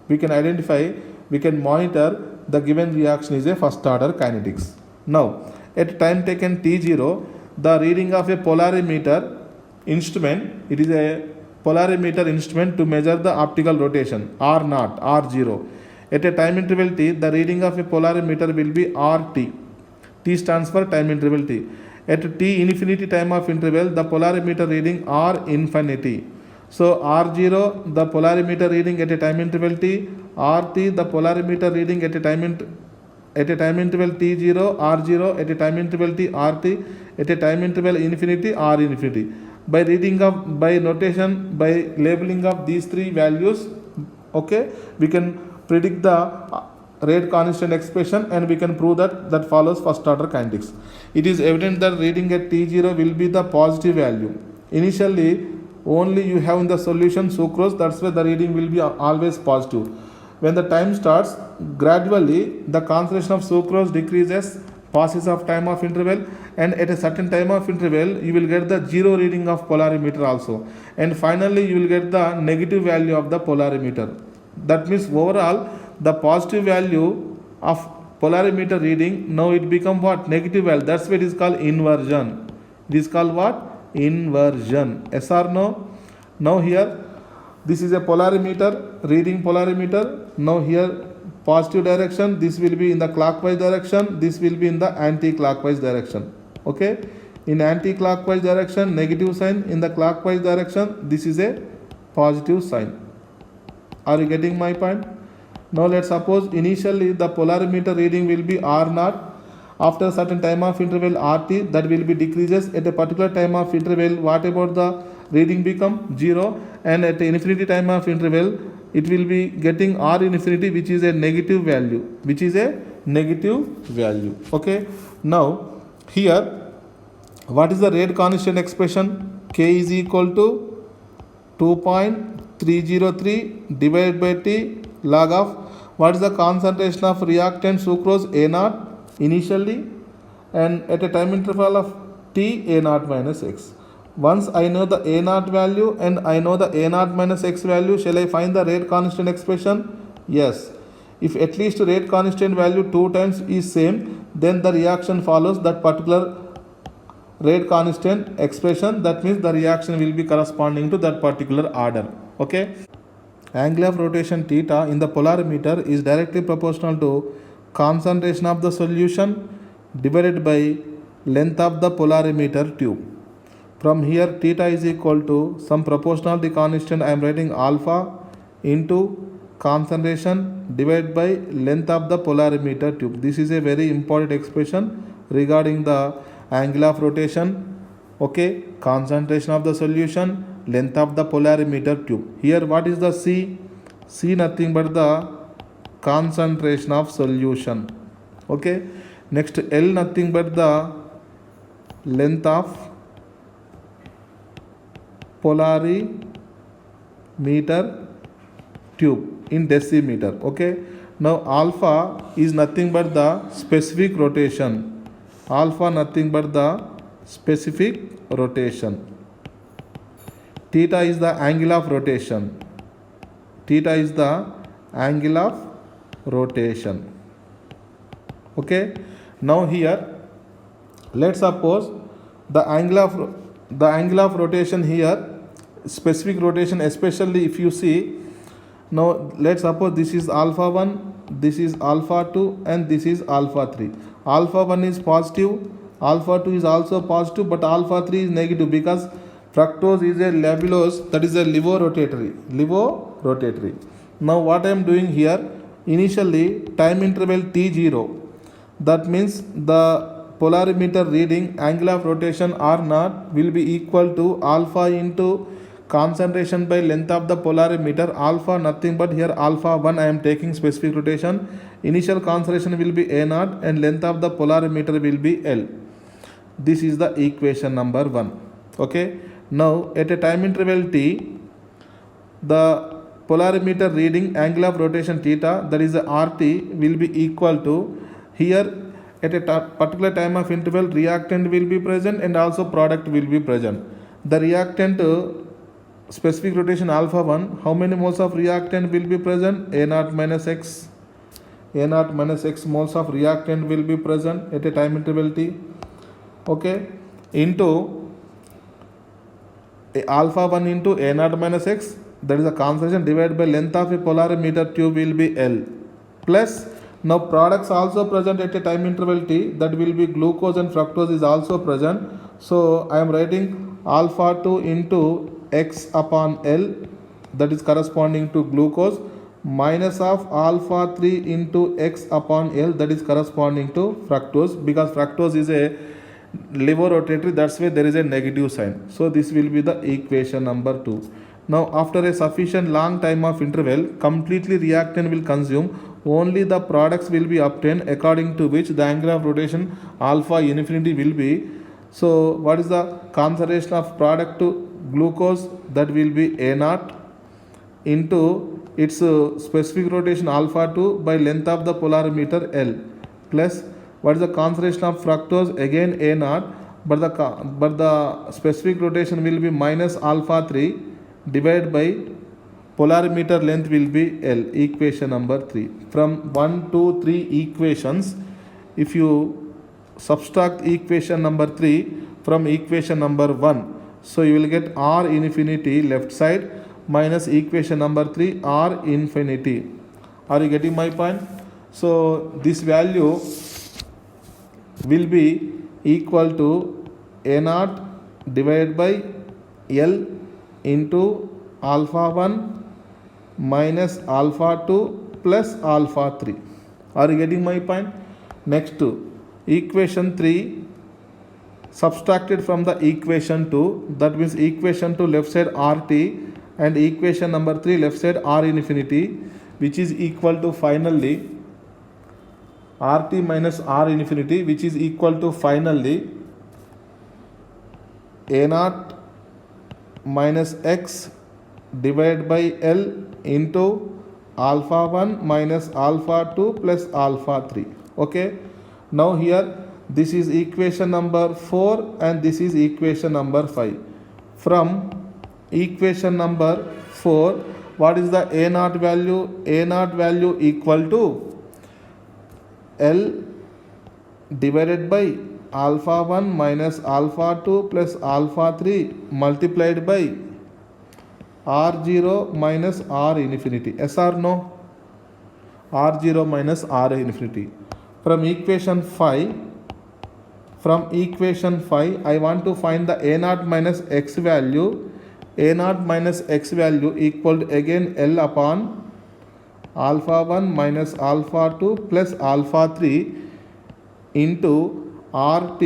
we can identify, we can monitor the given reaction is a first order kinetics. Now at time taken t0, the reading of a polarimeter instrument, it is a polarimeter instrument to measure the optical rotation r0, r0. At a time interval t, the reading of a polarimeter will be rt. T stands for time interval t. At t infinity time of interval, the polarimeter reading r infinity. So r0, the polarimeter reading at a time interval t, rt, the polarimeter reading at a time interval t0, r0 at a time interval t, rt at a time interval infinity, r infinity. By notation, by labeling of these three values, okay, we can predict the rate constant expression and we can prove that follows first order kinetics. It is evident that reading at t0 will be the positive value. Initially only you have in the solution sucrose, that's why the reading will be always positive. When the time starts, gradually the concentration of sucrose decreases, passes of time of interval, and at a certain time of interval you will get the zero reading of polarimeter also, and finally you will get the negative value of the polarimeter. That means overall the positive value of polarimeter reading, now it become what? Negative value. That's why it is called inversion. It is called what? Inversion. Yes or no? Now here this is a polarimeter, reading polarimeter. Now here positive direction, this will be in the clockwise direction, this will be in the anti-clockwise direction. Okay, in anti-clockwise direction negative sign, in the clockwise direction this is a positive sign. Are you getting my point? Now let's suppose initially the polarimeter reading will be r0. After a certain time of interval rt, that will be decreases. At a particular time of interval, what about the reading become 0, and at infinity time of interval it will be getting r infinity, which is a negative value. Okay, now here what is the rate constant expression? K is equal to 2.303 divided by t log of what is the concentration of reactant sucrose A0 initially, and at a time interval of t A0 minus x. Once I know the A0 value and I know the A0 minus x value, shall I find the rate constant expression? Yes. If at least rate constant value 2 times is same, then the reaction follows that particular rate constant expression. That means the reaction will be corresponding to that particular order. Okay. Angle of rotation theta in the polarimeter is directly proportional to concentration of the solution divided by length of the polarimeter tube. From here theta is equal to some proportionality constant, I am writing alpha into concentration divided by length of the polarimeter tube. This is a very important expression regarding the angle of rotation. Okay, concentration of the solution, length of the polarimeter tube. Here what is the C? C nothing but the concentration of solution. Okay, next L nothing but the length of polarimeter tube in decimeter. Okay, now alpha is nothing but the specific rotation. Alpha nothing but the specific rotation. Theta is the angle of rotation. Theta is the angle of rotation. Okay, now here let's suppose the angle of rotation here, specific rotation, especially if you see, now let's suppose this is alpha 1, this is alpha 2, and this is alpha 3. Alpha 1 is positive, alpha 2 is also positive, but alpha 3 is negative because fructose is a labulose, that is a levorotatory. Now what I am doing here, initially time interval t0, that means the polarimeter reading angle of rotation r0 will be equal to alpha into concentration by length of the polarimeter. Alpha nothing but here alpha 1 I am taking specific rotation. Initial concentration will be A0 and length of the polarimeter will be L. This is the equation number 1. Okay. Now at a time interval t, the polarimeter reading angle of rotation theta, that is the RT, will be equal to, here at a particular time of interval reactant will be present and also product will be present. The reactant specific rotation alpha 1, how many moles of reactant will be present? A naught minus x moles of reactant will be present at a time interval t, okay, into alpha 1 into A naught minus x, that is the concentration, divided by length of a polarimeter tube will be L, plus now products also present at a time interval t, that will be glucose and fructose is also present. So I am writing alpha 2 into x upon L, that is corresponding to glucose, minus of alpha 3 into x upon L, that is corresponding to fructose, because fructose is a levorotatory, that's why there is a negative sign. So this will be the equation number 2. Now after a sufficient long time of interval, completely reactant will consume, only the products will be obtained, according to which the angle of rotation alpha infinity will be. So what is the concentration of product to glucose? That will be A naught into its specific rotation alpha 2 by length of the polarimeter L, plus what is the concentration of fructose? Again A naught, but the specific rotation will be minus alpha 3 divided by polarimeter length will be L, equation number 3. From 1, 2, 3 equations, if you subtract equation number 3 from equation number 1, so you will get R infinity left side minus equation number 3 R infinity. Are you getting my point? So this value will be equal to A naught divided by L into alpha 1 minus alpha 2 plus alpha 3. Are you getting my point? Next to equation 3 subtracted from the equation 2, that means equation 2 left side RT and equation number 3 left side R infinity, which is equal to finally RT minus R infinity, which is equal to finally A naught minus x divided by L into alpha 1 minus alpha 2 plus alpha 3. Okay, now here this is equation number 4 and this is equation number 5. From equation number 4, what is the A naught value? A naught value equal to L divided by alpha 1 minus alpha 2 plus alpha 3 multiplied by R0 minus R infinity. Yes or no? R0 minus R infinity. From equation 5, I want to find the A naught minus x value. A naught minus x value equal to again L upon alpha 1 minus alpha 2 plus alpha 3 into RT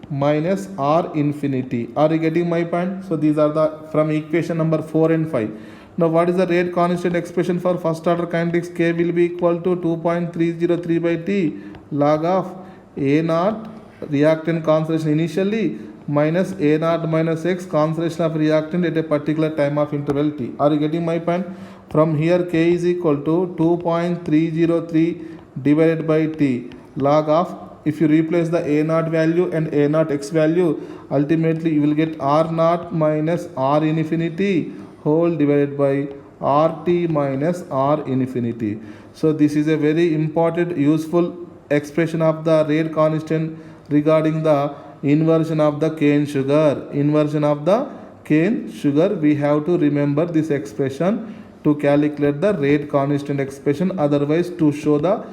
minus R infinity. Are you getting my point? So these are the from equation number 4 and 5. Now what is the rate constant expression for first order kinetics? K will be equal to 2.303 by T log of A naught reactant concentration initially minus A naught minus x concentration of reactant at a particular time of interval T. Are you getting my point? From here K is equal to 2.303 divided by T log of, if you replace the A naught value and A naught x value, ultimately you will get R naught minus R infinity whole divided by RT minus R infinity. So this is a very important useful expression of the rate constant regarding the inversion of the cane sugar. Inversion of the cane sugar, we have to remember this expression to calculate the rate constant expression, otherwise to show that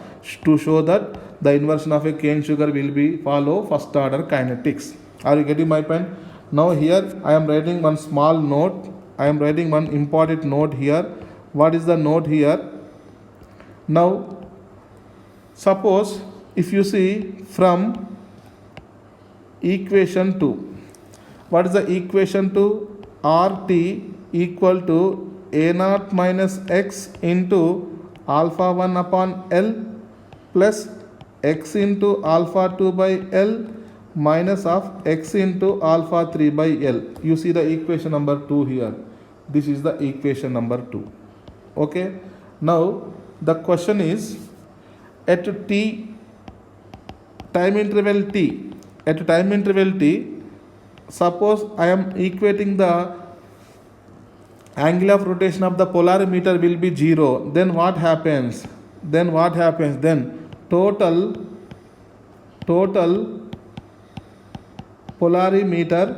the inversion of a cane sugar will be follow first order kinetics. Are you getting my point? Now here I am writing one small note. I am writing one important note here. What is the note here? Now suppose if you see from equation 2, what is the equation 2? RT equal to A naught minus x into alpha 1 upon L plus x into alpha 2 by L minus of x into alpha 3 by L. You see the equation number 2 here. This is the equation number 2. Okay, now the question is, at t time interval t, at time interval t, suppose I am equating the angle of rotation of the polarimeter will be 0, then what happens? Then total polarimeter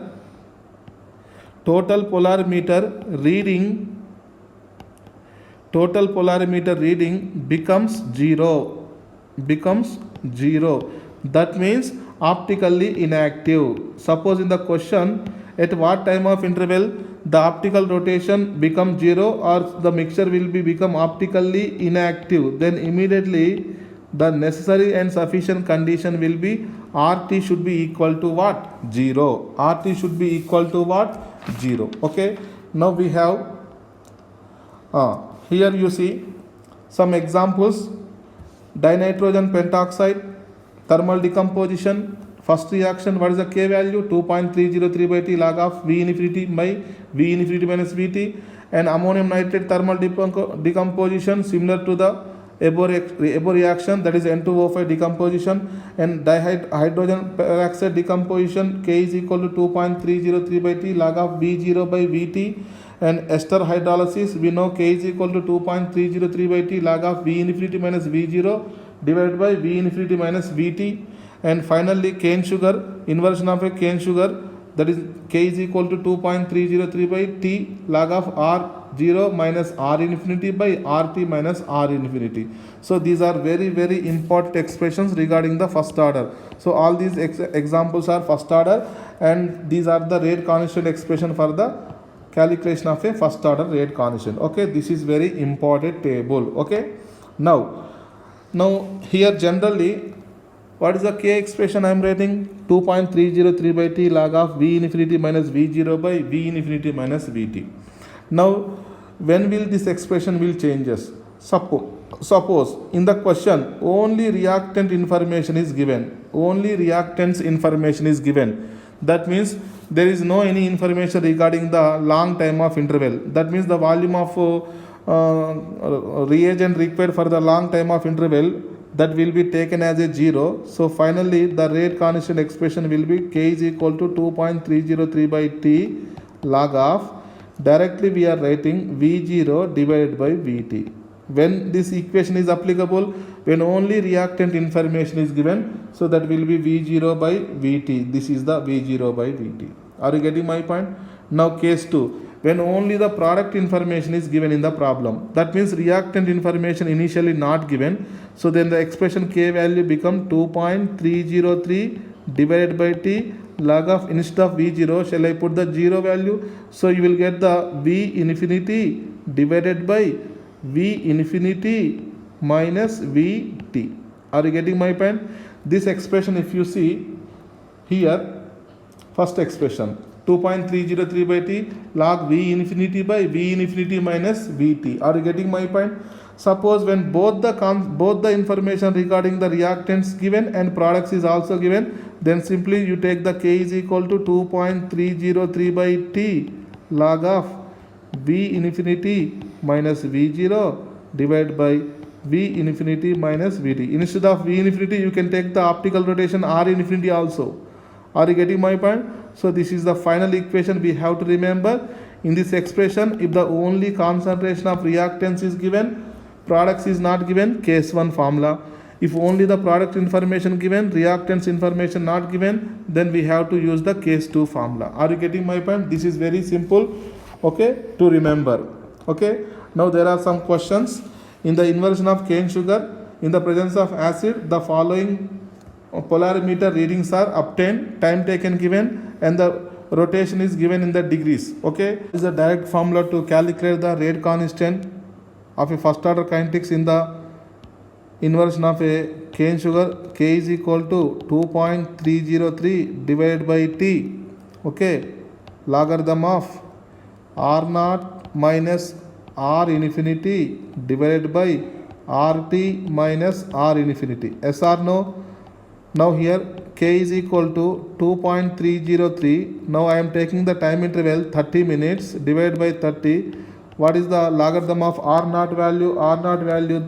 reading becomes 0. That means optically inactive. Suppose in the question, at what time of interval the optical rotation becomes 0 or the mixture will become optically inactive, then immediately the necessary and sufficient condition will be RT should be equal to what? 0. RT should be equal to what? 0. Okay. Now we have here you see some examples: dinitrogen pentoxide, thermal decomposition. First reaction, what is the K value? 2.303 by T log of V infinity by V infinity minus VT. And ammonium nitrate thermal decomposition similar to the above reaction, that is N2O5 decomposition. And dihydrogen peroxide decomposition, K is equal to 2.303 by T log of V0 by VT. And ester hydrolysis, we know K is equal to 2.303 by T log of V infinity minus V0 divided by V infinity minus VT. And finally cane sugar, inversion of a cane sugar, that is K is equal to 2.303 by T log of R0 minus R infinity by RT minus R infinity. So these are very, very important expressions regarding the first order. So all these examples are first order, and these are the rate constant expression for the calculation of a first order rate constant. Okay, this is very important table. Okay, now here generally, what is the K expression I am writing? 2.303 by T log of V infinity minus V0 by V infinity minus VT. Now, when will this expression will changes? Suppose in the question only reactant information is given. Only reactants information is given. That means there is no any information regarding the long time of interval. That means the volume of reagent required for the long time of interval, that will be taken as a 0. So finally the rate constant expression will be K is equal to 2.303 by T log of, directly we are writing V0 divided by VT. When this equation is applicable, when only reactant information is given, so that will be V0 by VT. This is the V0 by VT. Are you getting my point? Now case 2, when only the product information is given in the problem. That means reactant information initially not given. So then the expression K value become 2.303 divided by T log of, instead of V0, shall I put the 0 value? So you will get the V infinity divided by V infinity minus VT. Are you getting my point? This expression, if you see here, first expression 2.303 by T log V infinity by V infinity minus VT. Are you getting my point? Suppose when both the information regarding the reactants given and products is also given, then simply you take the K is equal to 2.303 by T log of V infinity minus V0 divided by V infinity minus VT. Instead of V infinity, you can take the optical rotation R infinity also. Are you getting my point? So this is the final equation we have to remember. In this expression, if the only concentration of reactants is given, products is not given, case 1 formula. If only the product information given, reactants information not given, then we have to use the case 2 formula. Are you getting my point? This is very simple, okay, to remember. Okay, now there are some questions. In the inversion of cane sugar, in the presence of acid, the following polarimeter readings are obtained, time taken given, and the rotation is given in the degrees. Okay, this is a direct formula to calculate the rate constant of a first order kinetics in the inversion of a cane sugar. K is equal to 2.303 divided by T, okay, logarithm of R0 minus R infinity divided by RT minus R infinity. Yes or no? Now here K is equal to 2.303. Now I am taking the time interval 30 minutes divided by 30. what is the logarithm of r naught value? R naught value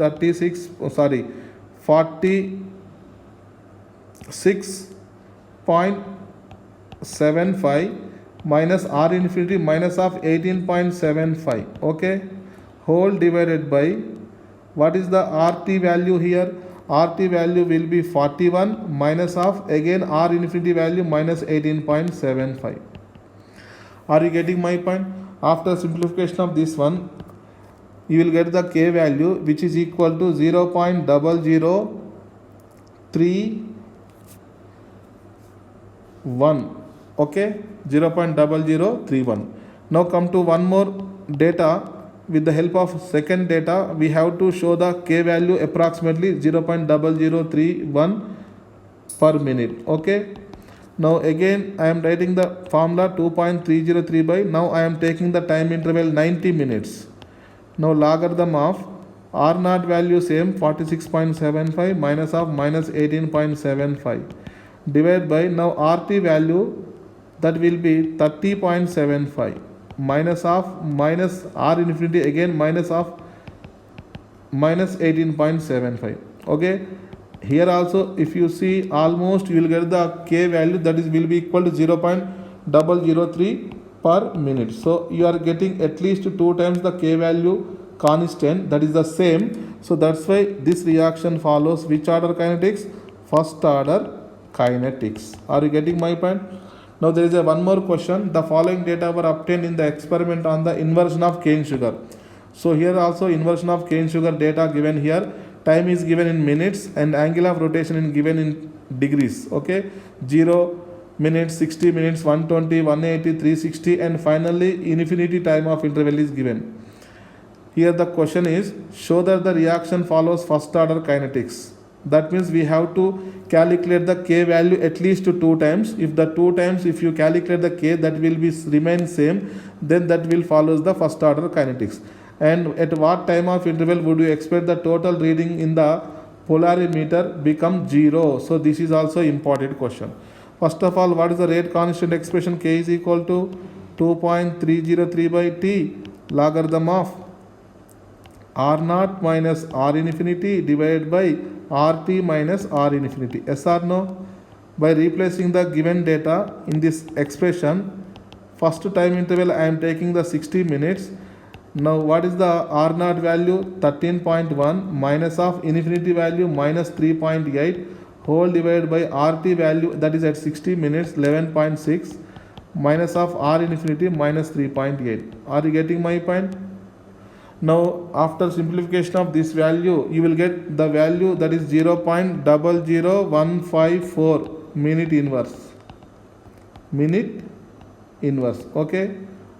46.75 minus r infinity minus of 18.75, okay, whole divided by, what is the RT value here? RT value will be 41 minus of again r infinity value minus 18.75. Are you getting my point? After simplification of this one, you will get the k value which is equal to 0.0031, okay, 0.0031. Now come to one more data. With the help of second data, we have to show the k value approximately 0.0031 per minute, okay. Now again I am writing the formula 2.303 by, now I am taking the time interval 90 minutes. Now logarithm of r naught value same 46.75 minus of minus 18.75 divided by, now RT value that will be 30.75 minus of minus r infinity again minus of minus 18.75, okay. Here also if you see, almost you will get the k value that is will be equal to 0.003 per minute. So you are getting at least 2 times the k value constant, that is the same. So that's why this reaction follows which order kinetics? First order kinetics. Are you getting my point? Now there is one more question. The following data were obtained in the experiment on the inversion of cane sugar. So here also inversion of cane sugar data given here. Time is given in minutes and angle of rotation is given in degrees, okay. 0 minutes, 60 minutes, 120, 180, 360, and finally infinity time of interval is given. Here the question is, show that the reaction follows first order kinetics. That means we have to calculate the k value at least 2 times. If the 2 times, if you calculate the k, that will be remain same, then that will follows the first order kinetics. And at what time of interval would you expect the total reading in the polarimeter become 0? So this is also important question. First of all, what is the rate constant expression? K is equal to 2.303 by t logarithm of r naught minus r infinity divided by RT minus r infinity. Yes or no? By replacing the given data in this expression, first time interval I am taking the 60 minutes. Now what is the r naught value? 13.1 minus of infinity value minus 3.8 whole divided by RT value that is at 60 minutes 11.6 minus of r infinity minus 3.8. Are you getting my point? Now after simplification of this value, you will get the value that is 0.00154 minute inverse, okay.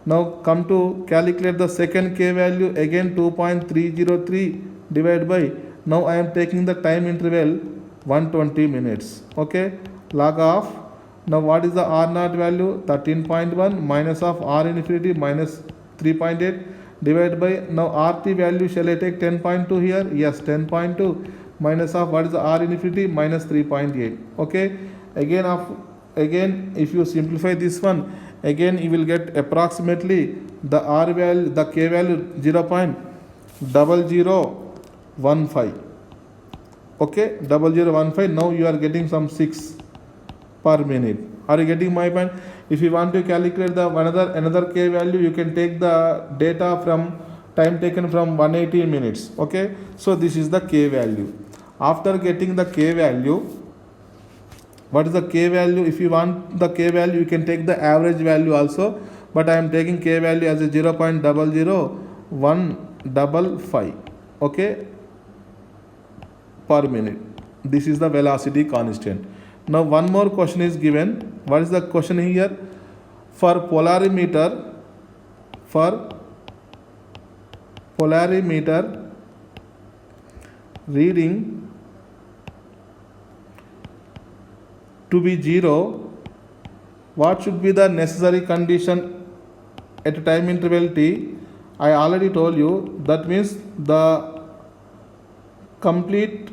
Now come to calculate the second k value, again 2.303 divided by, now I am taking the time interval 120 minutes, okay. Log of, now what is the r naught value? 13.1 minus of r infinity minus 3.8 divided by, now RT value shall I take 10.2 here? Yes, 10.2 minus of what is the r infinity minus 3.8, okay. Again if you simplify this one, again you will get approximately the r value, the k value 0.0015, okay, 0015. Now you are getting some 6 per minute. Are you getting my point? If you want to calculate the another k value, you can take the data from time taken from 180 minutes, okay. So this is the k value. After getting the k value, what is the k value? If you want the k value, you can take the average value also, but I am taking k value as a 0.00155, okay, per minute. This is the velocity constant. Now one more question is given. What is the question here? For polarimeter reading to be 0, what should be the necessary condition at time interval t? I already told you, that means the complete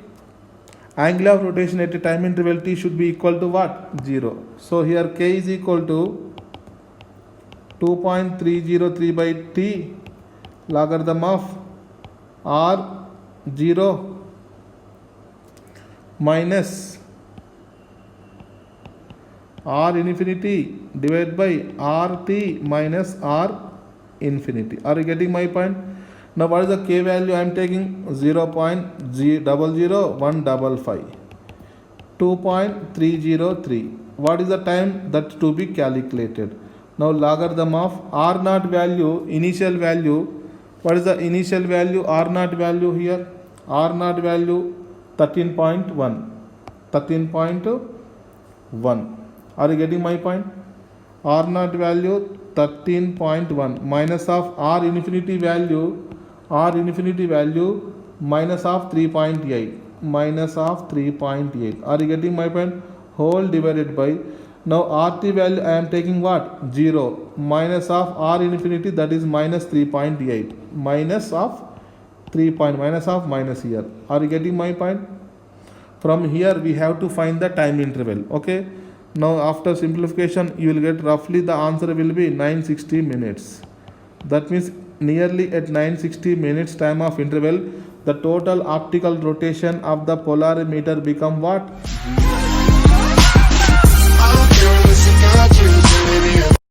angle of rotation at a time interval t should be equal to what? 0. So here k is equal to 2.303 by t logarithm of r0 minus r infinity divided by rt minus r infinity. Are you getting my point? Now what is the k value I am taking? 0.00155, 2.303. What is the time that to be calculated? Now logarithm of r naught value, initial value. What is the initial value? R naught value here, r naught value 13.1. 13.1. Are you getting my point? R naught value 13.1 minus of r infinity value minus of 3.8, minus of 3.8. Are you getting my point? Whole divided by, now rt value I am taking what? 0 minus of r infinity, that is minus 3.8, minus of 3 point, minus of minus here. Are you getting my point? From here we have to find the time interval. Okay, now after simplification you will get roughly the answer will be 960 minutes. That means nearly at 960 minutes time of interval, the total optical rotation of the polarimeter become what?